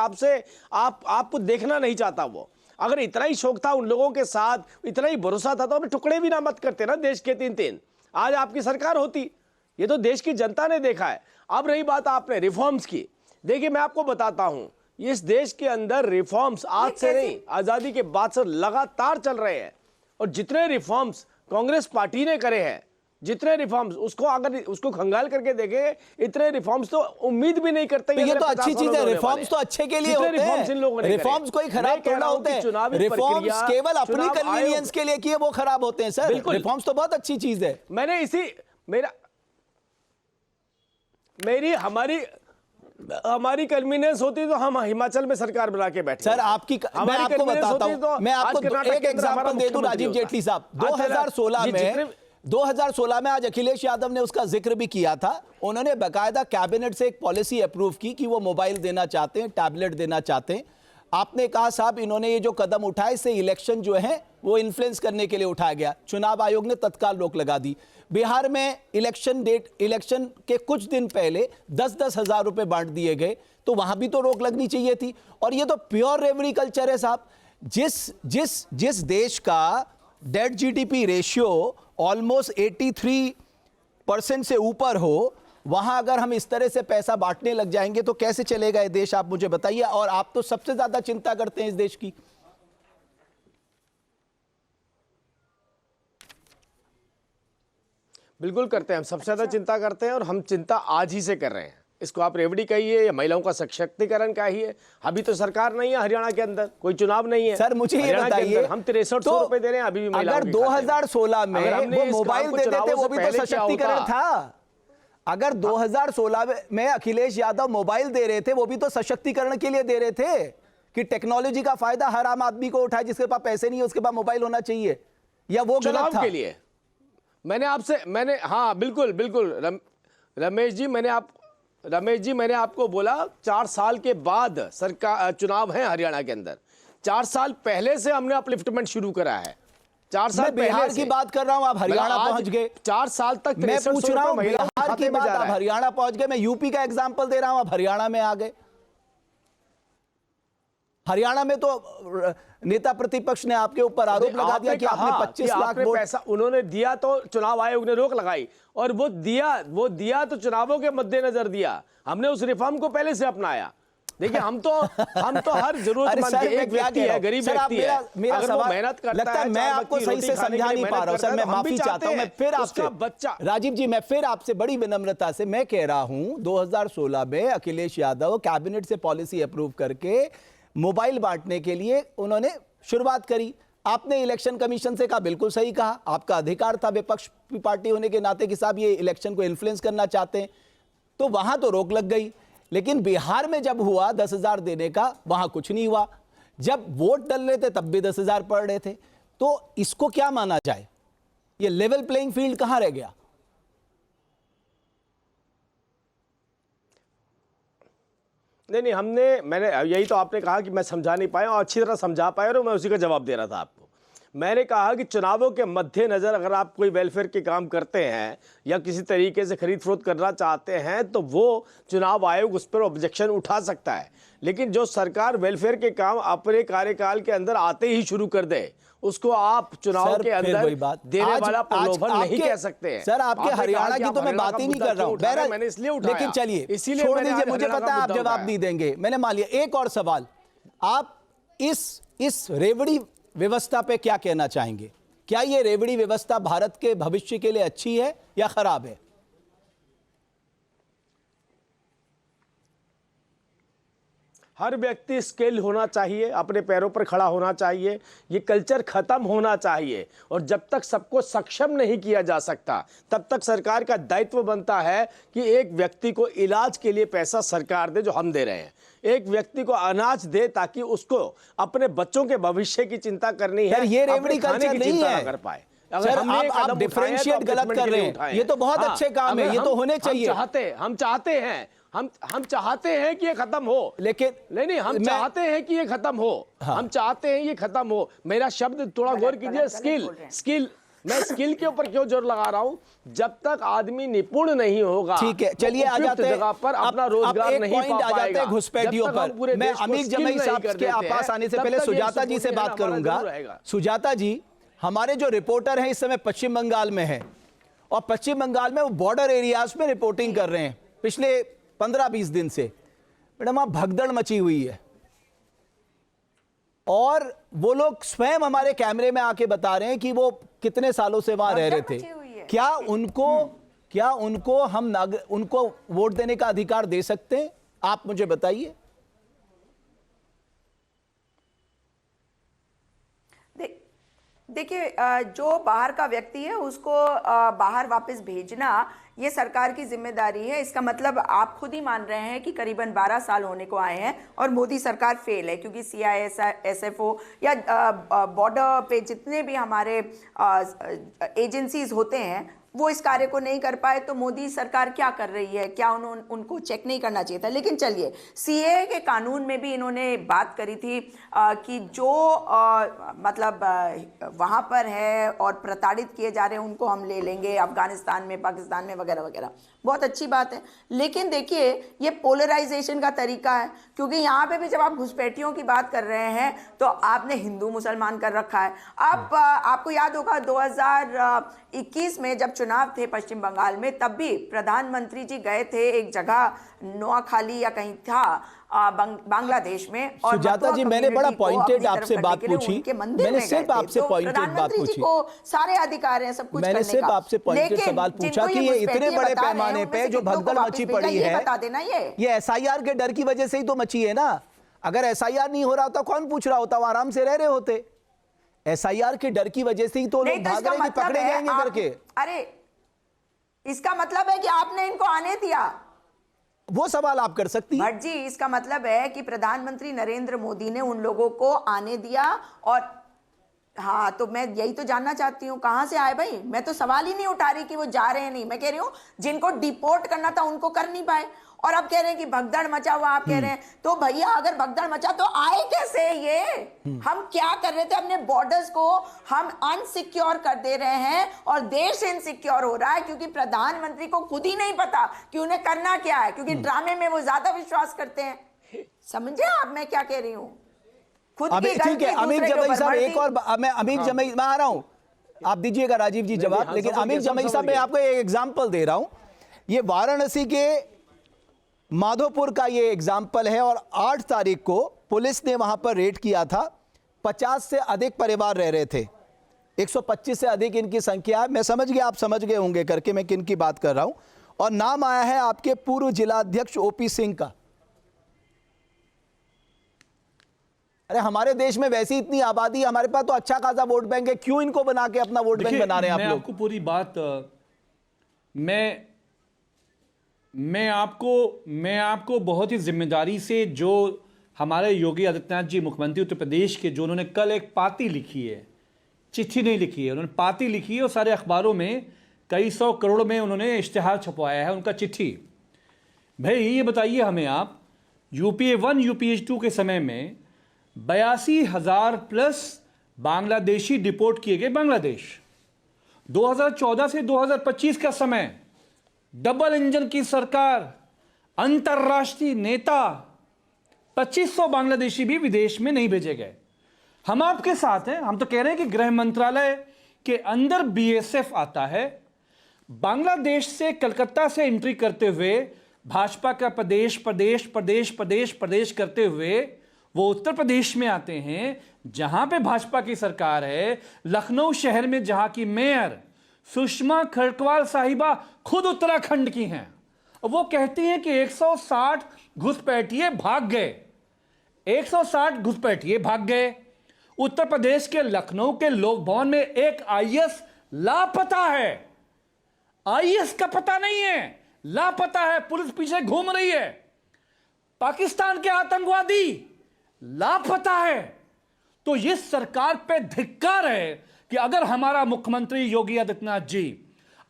आपको देखना नहीं चाहता। वो अगर इतना ही शौक था उन लोगों के साथ, इतना ही भरोसा था, तो अपने टुकड़े भी ना मत करते ना देश के 3-3। आज आपकी सरकार होती। ये तो देश की जनता ने देखा है। अब रही बात आपने रिफॉर्म्स की, देखिए मैं आपको बताता हूं, इस देश के अंदर रिफॉर्म्स आज से नहीं, आजादी के बाद से लगातार चल रहे हैं। और जितने रिफॉर्म्स कांग्रेस पार्टी ने करे हैं, जितने रिफॉर्म्स, उसको अगर उसको खंगाल करके देखें, इतने रिफॉर्म्स तो उम्मीद भी नहीं करते। तो ये तो अच्छी चीज है, रिफॉर्म्स तो अच्छे के लिए होते हैं, रिफॉर्म्स कोई खराब थोड़ा होते हैं, रिफॉर्म्स केवल अपनी कन्वीनियंस के लिए किए वो खराब होते हैं सर, रिफॉर्म्स तो बहुत अच्छी चीज है। मैंने हमारी कन्वीनियंस होती तो हम हिमाचल में सरकार बना के बैठे। सर आपकी मैं आपको बताता हूं, मैं आपको एक एग्जांपल दे दूं, राजीव जेटली साहब 2016 में आज अखिलेश यादव ने उसका जिक्र भी किया था, उन्होंने बाकायदा कैबिनेट से एक पॉलिसी अप्रूव की कि वो मोबाइल देना चाहते हैं, टैबलेट देना चाहते हैं। आपने कहा साहब इन्होंने ये जो कदम उठाए इससे इलेक्शन जो है वो इन्फ्लुएंस करने के लिए उठाया गया, चुनाव आयोग ने तत्काल रोक लगा दी। बिहार में इलेक्शन के कुछ दिन पहले 10-10 हजार रुपए बांट दिए गए, तो वहां भी तो रोक लगनी चाहिए थी। और ये तो प्योर रेवड़ी कल्चर है साहब। जिस देश का डेट जीडीपी रेशियो ऑलमोस्ट 83% से ऊपर हो, वहां अगर हम इस तरह से पैसा बांटने लग जाएंगे तो कैसे चलेगा ये देश, आप मुझे बताइए। और आप तो सबसे ज्यादा चिंता करते हैं इस देश की। बिल्कुल करते हैं, हम सबसे ज्यादा चिंता करते हैं, और हम चिंता आज ही से कर रहे हैं। इसको आप रेवड़ी कहिए या महिलाओं का सशक्तिकरण कहिए, अभी तो सरकार नहीं है हरियाणा के अंदर, कोई चुनाव नहीं है। सर मुझे ये बताइए, हम 6300 रुपए दे रहे हैं अभी भी महिलाओं अगर 2016 में वो मोबाइल देते थे वो भी तो सशक्तिकरण था। अगर 2016 में अखिलेश यादव मोबाइल दे रहे थे वो भी तो सशक्तिकरण के लिए दे रहे थे कि टेक्नोलॉजी का फायदा हर आम आदमी को उठाए, जिसके पास पैसे नहीं है उसके पास मोबाइल होना चाहिए, या वो गलत था? के लिए मैंने हाँ बिल्कुल रमेश जी मैंने आपको बोला 4 साल के बाद सरकार चुनाव है हरियाणा के अंदर। 4 साल पहले से हमने अपलिफ्टमेंट शुरू करा है। 4 साल बिहार की बात कर रहा हूं, आप हरियाणा पहुंच गए। 4 साल तक मैं पूछ रहा हूं बिहार की बात, आप हरियाणा पहुंच गए। मैं यूपी का एग्जांपल दे रहा हूं, आप हरियाणा में आ गए। हरियाणा में तो नेता प्रतिपक्ष ने आपके ऊपर आरोप लगा दिया कि आपने 25 लाख वोट पैसा उन्होंने दिया, तो चुनाव आयोग ने रोक लगाई, और वो दिया तो चुनावों के मद्देनजर दिया। हमने उस रिफॉर्म को पहले से अपनाया। देखिए हम तो हर जरूरतमंद एक व्यक्ति है, गरीब व्यक्ति है, अगर वो मेहनत करता है, मैं आपको सही से समझा नहीं पा रहा हूं सर, मैं माफी चाहता हूं। मैं फिर आपसे बच्चा राजीव जी, मैं फिर आपसे बड़ी विनम्रता से मैं कह रहा हूं, 2016 में अखिलेश यादव कैबिनेट से पॉलिसी अप्रूव करके मोबाइल बांटने के लिए उन्होंने शुरुआत करी। आपने इलेक्शन कमीशन से कहा, बिल्कुल सही कहा, आपका अधिकार था विपक्ष की पार्टी होने के नाते कि साहब ये इलेक्शन को इन्फ्लुएंस करना चाहते हैं, तो वहां तो रोक लग गई। लेकिन बिहार में जब हुआ 10,000 देने का, वहां कुछ नहीं हुआ। जब वोट डल रहे थे तब भी 10,000 पड़ रहे थे। तो इसको क्या माना जाए? ये लेवल प्लेइंग फील्ड कहां रह गया? नहीं मैंने यही तो आपने कहा कि मैं समझा नहीं पाया, और अच्छी तरह समझा पाया, और मैं उसी का जवाब दे रहा था आपको। मैंने कहा कि चुनावों के मद्देनजर अगर आप कोई वेलफेयर के काम करते हैं या किसी तरीके से खरीद फरोख्त करना चाहते हैं तो वो चुनाव आयोग उस पर ऑब्जेक्शन उठा सकता है। लेकिन जो सरकार वेलफेयर के काम अपने कार्यकाल के अंदर आते ही शुरू कर दे, उसको आप चुनाव के अंदर देने वाला प्रलोभन नहीं कह सकते हैं। सर आपके हरियाणा की तो मैं बात ही नहीं कर रहा हूं, मैंने इसलिए उठाया। लेकिन चलिए इसीलिए छोड़ दीजिए, मुझे पता है आप जवाब नहीं देंगे। मैंने मान लिया। एक और सवाल, आप इस रेवड़ी व्यवस्था पे क्या कहना चाहेंगे? क्या ये रेवड़ी व्यवस्था भारत के भविष्य के लिए अच्छी है या खराब है? हर व्यक्ति स्किल होना चाहिए, अपने पैरों पर खड़ा होना चाहिए, ये कल्चर खत्म होना चाहिए। और जब तक सबको सक्षम नहीं किया जा सकता तब तक सरकार का दायित्व बनता है कि एक व्यक्ति को इलाज के लिए पैसा सरकार दे, जो हम दे रहे हैं। एक व्यक्ति को अनाज दे ताकि उसको अपने बच्चों के भविष्य की चिंता करनी है, ये रेवड़ी कल्चर नहीं है कर पाए। सर आप डिफरेंशिएट गलत कर रहे हैं। ये तो बहुत अच्छे काम है, ये तो होने चाहिए। हम चाहते हैं कि ये खत्म हो, लेकिन नहीं हम चाहते हैं कि ये खत्म हो। हम चाहते हैं ये खत्म हो। मेरा शब्द थोड़ा गौर कीजिए, स्किल। मैं स्किल के ऊपर क्यों जोर लगा रहा हूं? जब तक आदमी निपुण नहीं होगा, ठीक है, चलिए आ जाते हैं जगह पर अपना रोजगार नहीं पा पाएगा। घुसपैठियों पर मैं अमीर जमई साहब के पास आने से पहले सुजाता जी से बात करूंगा। सुजाता जी, हमारे जो रिपोर्टर हैं इस समय पश्चिम बंगाल में है, और पश्चिम बंगाल में वो बॉर्डर एरियाज में रिपोर्टिंग कर रहे हैं। पिछले 15-20 दिन से मैडम वहां भगदड़ मची हुई है, और वो लोग स्वयं हमारे कैमरे में आके बता रहे हैं कि वो कितने सालों से वहां रह रहे थे। क्या उनको हम उनको वोट देने का अधिकार दे सकते हैं? आप मुझे बताइए। देखिए, जो बाहर का व्यक्ति है उसको बाहर वापस भेजना ये सरकार की जिम्मेदारी है। इसका मतलब आप खुद ही मान रहे हैं कि करीबन 12 साल होने को आए हैं और मोदी सरकार फेल है, क्योंकि CISFO या बॉर्डर पे जितने भी हमारे एजेंसीज होते हैं वो इस कार्य को नहीं कर पाए। तो मोदी सरकार क्या कर रही है? क्या उनको चेक नहीं करना चाहिए था? लेकिन चलिए, CAA के कानून में भी इन्होंने बात करी थी कि जो मतलब वहाँ पर है और प्रताड़ित किए जा रहे हैं उनको हम ले लेंगे, अफगानिस्तान में, पाकिस्तान में, वगैरह वगैरह। बहुत अच्छी बात है, लेकिन देखिए ये पोलराइजेशन का तरीका है, क्योंकि यहाँ पे भी जब आप घुसपैठियों की बात कर रहे हैं तो आपने हिंदू मुसलमान कर रखा है। आपको याद होगा 2021 में जब चुनाव थे पश्चिम बंगाल में, तब भी प्रधानमंत्री जी गए थे एक जगह नोआखाली या कहीं था बांग्लादेश में, और सुजाता जी मैंने बड़ा पॉइंटेड आपसे बात पूछी, मैंने सिर्फ आपसे पॉइंटेड बात पूछी, सारे अधिकार हैं सब कुछ करने का। मैंने सिर्फ आपसे पॉइंटेड सवाल पूछा कि ये इतने बड़े पैमाने पे जो भगदड़ मची पड़ी है, बता देना ये SIR के डर की वजह से ही तो मची है ना। अगर SIR नहीं हो रहा होता कौन पूछ रहा होता, वो आराम से रह रहे होते। SIR के डर की वजह से ही तो लोग भाग रहे हैं कि पकड़े जाएंगे करके। अरे इसका मतलब है कि आपने इनको आने दिया, वो सवाल आप कर सकती हैं। भट्ट जी, इसका मतलब है कि प्रधानमंत्री नरेंद्र मोदी ने उन लोगों को आने दिया। और हाँ, तो मैं यही तो जानना चाहती हूँ कहां से आए भाई। मैं तो सवाल ही नहीं उठा रही कि वो जा रहे हैं नहीं, मैं कह रही हूँ जिनको डिपोर्ट करना था उनको कर नहीं पाए, और अब कह रहे हैं कि भगदड़ मचा हुआ। आप कह रहे हैं तो भैया अगर भगदड़ मचा तो आए कैसे ये? हम क्या कर रहे थे? अपने बॉर्डर्स को हम अनसिक्योर कर दे रहे हैं और देश इनसिक्योर हो रहा है, क्योंकि प्रधानमंत्री को खुद ही नहीं पता कि उन्हें करना क्या है, क्योंकि ड्रामे में वो ज्यादा विश्वास करते हैं। समझे आप मैं क्या कह रही हूँ? खुद की ठीक है, अमीर जमई साहब एक और मैं अमीर जमई मैं आ रहा हूं, आप दीजिएगा राजीव जी जवाब। लेकिन अमीर जमई साहब मैं आपको एक एग्जांपल दे रहा हूं, ये वाराणसी के माधोपुर का ये एग्जाम्पल है, और 8 तारीख को पुलिस ने वहां पर रेड किया था। 50 से अधिक परिवार रह रहे थे, 125 से अधिक इनकी संख्या है। मैं समझ गया, आप समझ गए होंगे करके मैं किन की बात कर रहा हूं। और नाम आया है आपके पूर्व जिलाध्यक्ष OP सिंह का। अरे हमारे देश में वैसी इतनी आबादी, हमारे पास तो अच्छा खासा वोट बैंक है, क्यों इनको बना के अपना वोट बैंक बना रहे हैं आप लोग? आपको पूरी बात मैं आपको बहुत ही जिम्मेदारी से, जो हमारे योगी आदित्यनाथ जी मुख्यमंत्री उत्तर प्रदेश के, जो उन्होंने कल एक पाती लिखी है, चिट्ठी नहीं लिखी है, उन्होंने पाती लिखी है और सारे अखबारों में कई 100 करोड़ में उन्होंने इश्तिहार छपवाया है उनका चिट्ठी। भाई ये बताइए हमें आप, UPA 1 UPA 2 के समय में 82,000 प्लस बांग्लादेशी डिपोर्ट किए गए बांग्लादेश। 2014 से 2025 का समय, डबल इंजन की सरकार, अंतर्राष्ट्रीय नेता, 2500 बांग्लादेशी भी विदेश में नहीं भेजे गए। हम आपके साथ हैं, हम तो कह रहे हैं कि गृह मंत्रालय के अंदर BSF आता है। बांग्लादेश से, कलकत्ता से एंट्री करते हुए भाजपा का प्रदेश प्रदेश प्रदेश प्रदेश प्रदेश करते हुए वो उत्तर प्रदेश में आते हैं जहां पे भाजपा की सरकार है। लखनऊ शहर में जहां की मेयर सुषमा खरकवाल साहिबा खुद उत्तराखंड की हैं, वो कहती हैं कि 160 घुसपैठिए भाग गए, 160 घुसपैठिए भाग गए। उत्तर प्रदेश के लखनऊ के लोक भवन में एक IAS लापता है, IAS का पता नहीं है, लापता है, पुलिस पीछे घूम रही है। पाकिस्तान के आतंकवादी लापता है। तो ये सरकार पे धिक्कार है कि अगर हमारा मुख्यमंत्री योगी आदित्यनाथ जी,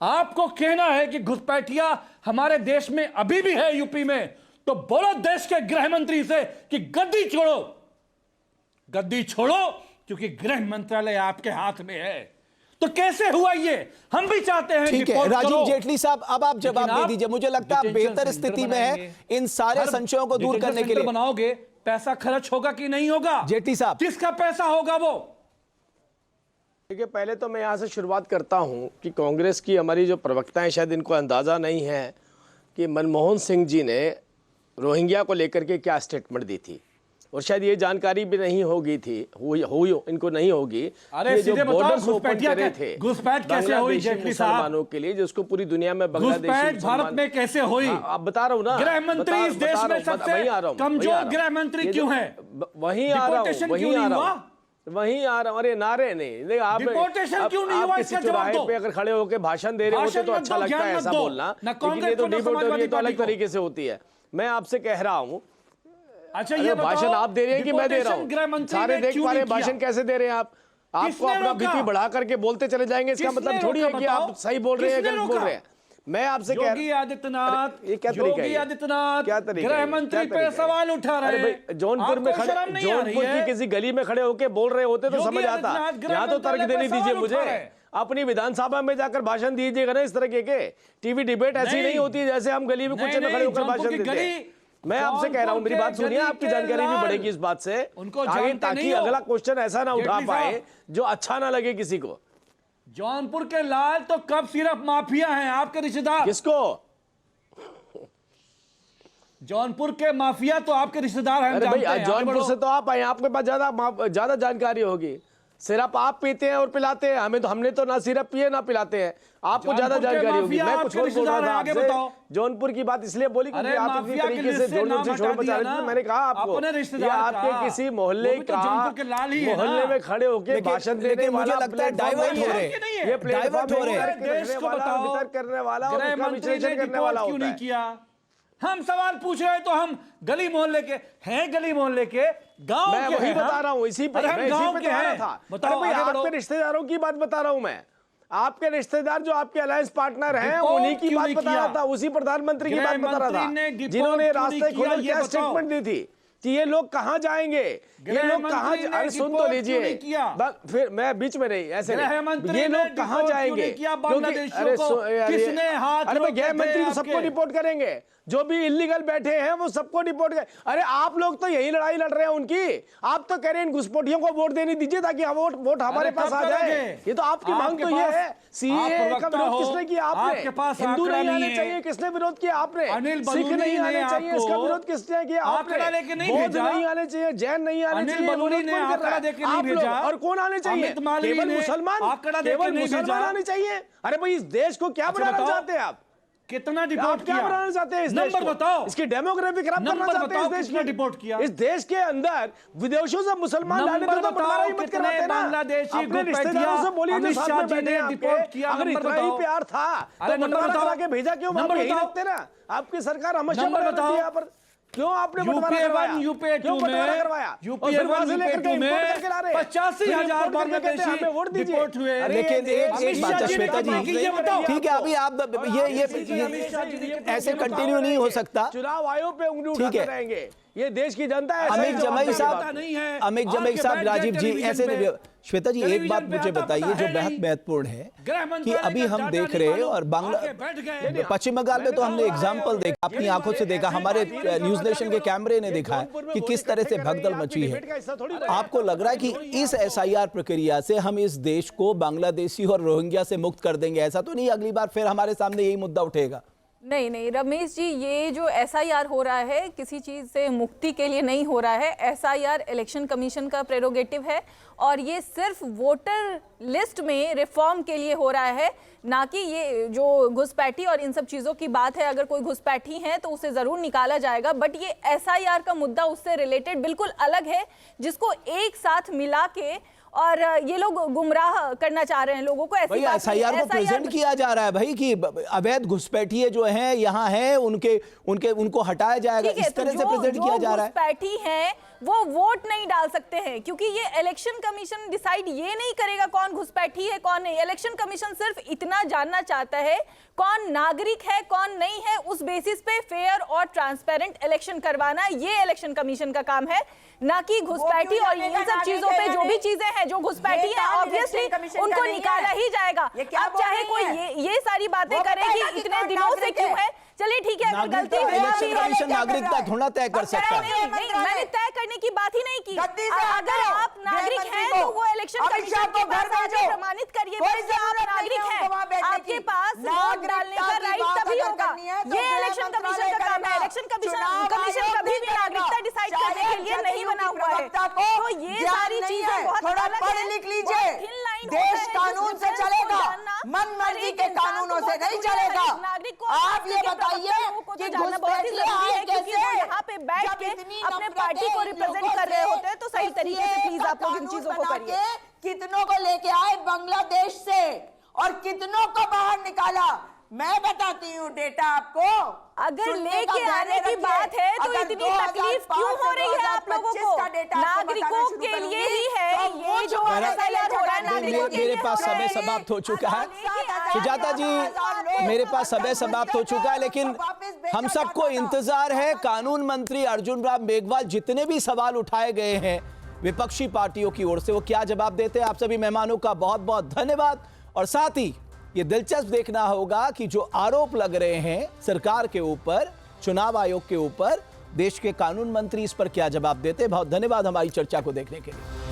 आपको कहना है कि घुसपैठिया हमारे देश में अभी भी है यूपी में, तो बोलो देश के गृह मंत्री से कि गद्दी छोड़ो, गद्दी छोड़ो, क्योंकि गृह मंत्रालय आपके हाथ में है। तो कैसे हुआ ये? हम भी चाहते हैं। ठीक है राजीव जेटली साहब, अब आप जवाब दे दीजिए। मुझे लगता है आप बेहतर स्थिति में है इन सारे संशयों को दूर करने के लिए। बनाओगे, पैसा खर्च होगा कि नहीं होगा? जेटली साहब, किसका पैसा होगा वो? देखिए, पहले तो मैं यहाँ से शुरुआत करता हूँ कि कांग्रेस की हमारी जो प्रवक्ता हैं, शायद इनको अंदाज़ा नहीं है कि मनमोहन सिंह जी ने रोहिंग्या को लेकर के क्या स्टेटमेंट दी थी, और शायद ये जानकारी भी नहीं होगी थी, हुई इनको नहीं होगी। अरे ये जो सीधे बताओ, बॉर्डर्स ओपन घुसपैठिया करे थे घुसपैठ कैसे हुई जेटली साहब? मुसलमानों के लिए, जिसको पूरी दुनिया में घुसपैठ भारत में कैसे हुई? अब बता रहा हूँ ना, गृह मंत्री इस देश में सबसे कमजोर गृह मंत्री क्यों है? वहीं आ रहा हूँ, वहीं आ रहा हूँ। अरे नारे नहीं, आप डिपोर्टेशन क्यों नहीं हुआ, इसका जवाब दो। पे अगर खड़े होकर भाषण दे रहे होते तो अच्छा लगता है ऐसा बोलना, लेकिन ये तो डिपोर्टेशन तो अलग तरीके से होती है। मैं आपसे कह रहा हूँ, अच्छा ये भाषण आप दे रहे हैं कि मैं दे रहा हूँ? सारे देख पा रहे हैं भाषण कैसे दे रहे हैं आप? आपको अपना बीपी बढ़ा करके बोलते चले जाएंगे, इसका मतलब थोड़ी है कि आप सही बोल रहे हैं गलत बोल रहे हैं। मैं आपसे कह रहा हूं, योगी आदित्यनाथ, ये क्या तरीका है? योगी आदित्यनाथ क्या तरीका है? गृह मंत्री पे सवाल उठा रहे हैं। जौनपुर में खड़े, जौनपुर की किसी गली में खड़े होके बोल रहे होते तो समझ आता। यहाँ तो तर्क देने दीजिए मुझे, अपनी विधानसभा में जाकर भाषण दीजिएगा ना। इस तरह के टीवी डिबेट ऐसी नहीं होती है जैसे हम गली में कुछ में खड़े होकर भाषण देते हैं। मैं आपसे कह रहा हूं, मेरी बात सुनिए, आपकी जानकारी भी बढ़ेगी इस बात से आगे, ताकि अगला क्वेश्चन ऐसा ना उठा पाए जो अच्छा ना लगे किसी को। जौनपुर के लाल तो कब सिर्फ माफिया हैं आपके रिश्तेदार। किसको? जौनपुर के माफिया तो आपके रिश्तेदार हैं। अरे भाई जौनपुर से तो आप आए, आपके पास ज्यादा जानकारी होगी। सिर्फ आप पीते हैं और पिलाते हैं, हमें तो, हमने तो ना सिर्फ पिए ना पिलाते हैं, आपको ज्यादा जानकारी होगी। मैं कुछ और बोल रहा था आपसे, जौनपुर की बात इसलिए बोली क्योंकि आप इतनी तरीके से जोड़ से छोड़ बचा रहे थे। मैंने कहा आपको ये आपके किसी मोहल्ले का, मोहल्ले में खड़े होकर भाषण देने वाला, मुझे लगता है डाइवर्ट हो रहे हैं, ये प्लेटफॉर्म हो रहे हैं। वितर्क करने वाला और उनका विश्लेषण करने वाला होता है। हम सवाल पूछ रहे हैं तो हम गली मोहल्ले के हैं, गली मोहल्ले के गांव मैं के वही हैं, बता रहा हूँ, इसी पे मैं इसी पे आ रहा था। बताओ भाई आपके रिश्तेदारों की बात बता रहा हूँ मैं, आपके रिश्तेदार जो आपके अलायंस पार्टनर हैं उन्हीं की बात बता रहा था, उसी प्रधानमंत्री की बात बता रहा था जिन्होंने रास्ते खोले। क्या स्टेटमेंट दी थी कि ये लोग कहां जाएंगे, ये लोग कहां, अरे सुन तो लीजिए, फिर मैं बीच में नहीं ऐसे, ये लोग कहां जाएंगे क्योंकि अरे गृह मंत्री तो सबको रिपोर्ट करेंगे, जो भी इलीगल बैठे हैं वो सबको रिपोर्ट कर। अरे आप लोग तो यही लड़ाई लड़ रहे हैं उनकी, आप तो कह रहे हैं इन घुसपैठियों को वोट देने दीजिए ताकि वोट हमारे पास आ जाए। ये तो आपकी मांग तो ये है। सीएए का विरोध किसने किया? आपने। हिंदू नहीं आने चाहिए, किसने विरोध किया? आपने। सिख नहीं आने चाहिए, इसका विरोध किसने किया? आपने। बौद्ध नहीं आने चाहिए, जैन नहीं आने चाहिए, आप लोग। और कौन आने चाहिए? केवल मुसलमान, केवल मुसलमान आने चाहिए। अरे भाई इस देश को क्या बनाना चाहते हैं आप? कितना डिपोर्ट क्या बनाना चाहते हैं? इस देश को बताओ, इसकी डेमोग्राफी खराब करना चाहते हैं। इस देश में डिपोर्ट किया, इस देश के अंदर विदेशों से मुसलमान लाने तो बंटवारा ही मत कराते ना। अपने रिश्तेदारों से बोलिए जो साथ में बैठे हैं आपके, अगर इतना ही प्यार था तो बंटवारा करा के भेजा क्यों? वहां यही रखते ना। आपकी सरकार हमेशा बताती है यहाँ पर, क्यों आपने बंटवारा करवाया? क्यों बंटवारा करवाया? यूपीए 1 यूपीए 2 में 85,000 बांग्लादेशी डिपोर्ट हुए। लेकिन एक बात है श्वेता जी, ठीक है अभी आप ये ऐसे कंटिन्यू नहीं हो सकता। चुनाव आयोग पे उंगली उठाते रहेंगे, ये देश की जनता है। अमित जमाई साहब, राजीव जी ऐसे नहीं। श्वेता जी एक बात मुझे बताइए जो बेहद महत्वपूर्ण है कि अभी हम देख रहे हैं और पश्चिम बंगाल में तो हमने एग्जाम्पल देखा, अपनी आंखों से देखा, हमारे न्यूज नेशन के कैमरे ने दिखा है कि किस तरह से भगदड़ मची है। आपको लग रहा है कि इस एसआईआर प्रक्रिया से हम इस देश को बांग्लादेशी और रोहिंग्या से मुक्त कर देंगे? ऐसा तो नहीं अगली बार फिर हमारे सामने यही मुद्दा उठेगा? नहीं नहीं रमेश जी, ये जो एसआईआर हो रहा है किसी चीज़ से मुक्ति के लिए नहीं हो रहा है। एसआईआर इलेक्शन कमीशन का प्रेरोगेटिव है और ये सिर्फ वोटर लिस्ट में रिफॉर्म के लिए हो रहा है, ना कि ये जो घुसपैठी और इन सब चीज़ों की बात है। अगर कोई घुसपैठी है तो उसे ज़रूर निकाला जाएगा, बट ये एसआईआर का मुद्दा उससे रिलेटेड बिल्कुल अलग है, जिसको एक साथ मिला के और ये लोग गुमराह करना चाह रहे हैं लोगों को। भाई एसआईआर को प्रेजेंट किया जा रहा है भाई कि अवैध घुसपैठिए जो हैं यहाँ हैं उनको हटाया जाएगा, इस तरह से प्रेजेंट किया जा रहा है। घुसपैठी हैं वो वोट नहीं डाल सकते हैं क्योंकि ये इलेक्शन कमीशन डिसाइड ये नहीं करेगा कौन घुसपैठी है कौन नहीं। इलेक्शन कमीशन सिर्फ इतना जानना चाहता है कौन नागरिक है कौन नहीं है, उस बेसिस पे फेयर और ट्रांसपेरेंट इलेक्शन करवाना ये इलेक्शन कमीशन का काम है, ना कि घुसपैठी और इन सब चीजों पे। जो भी चीजें हैं जो घुसपैठी है ऑब्वियसली उनको निकाला ही जाएगा। अब चाहे कोई ये सारी बातें करे कि इतने दिनों से क्यों है, चलिए ठीक है, अगर गलती इलेक्शन कमीशन नागरिकता थोड़ा तय कर सकता है। नहीं, मैंने तय करने की बात ही नहीं की। अगर आप नागरिक हैं तो वो इलेक्शन कमीशन के पास आके प्रमाणित करिए कि आप नागरिक हैं, आपके पास वोट डालने का राइट तभी होगा। ये इलेक्शन को तो ये ज्ञान सारी नहीं चीजें है, बहुत थोड़ा अलग पढ़ है। लिख बहुत लीजिए। thin line होता देश है, कानून जिस से difference को चलेगा, जानना मन हर मर्जी एक के इंसान को कानूनों से बहुत नहीं जरूरी है, हर चलेगा। एक नागरिक को आप अपने ये के बताइए लोगों को तो कि जानना बहुत ही घुसपैठिए जरूरी है, आए क्योंकि कैसे? वो यहाँ पे बैठ जब के इतनी अपने नफरत पार्टी है को इन रिप्रेजेंट लोगों कर रहे से, होते हैं, तो सही तरीके से CAA प्लीज का आप लोग इन कानून चीजों को बना करिए। के कितनों को लेके आए बांग्लादेश से और कितनों को बाहर निकाला। मैं बताती हूँ डेटा आपको। अगर सुनने का लेके आने धैर्य की रखिए। बात है तो अगर इतनी 2005 तकलीफ क्यों हो से रही है आप लोगों 2025 का को? डेटा आपको बताना नागरिकों शुरू के करूंगी, लिए ही है तो ये कुछ जो मेरा- एफआईआर हो रहा है, नागरिकों के लिए मेरे पास हो रहा समय है। समाप्त हो चुका है। लेके सुजाता जी, मेरे पास समय समाप्त हो चुका है, लेकिन हम सबको इंतजार है कानून मंत्री अर्जुन राम मेघवाल जितने भी सवाल उठाए गए हैं विपक्षी पार्टियों की ओर से वो क्या जवाब देते हैं। आप सभी मेहमानों का बहुत बहुत धन्यवाद। और साथ ही ये दिलचस्प देखना होगा कि जो आरोप लग रहे हैं सरकार के ऊपर, चुनाव आयोग के ऊपर, देश के कानून मंत्री इस पर क्या जवाब देते हैं। बहुत धन्यवाद हमारी चर्चा को देखने के लिए।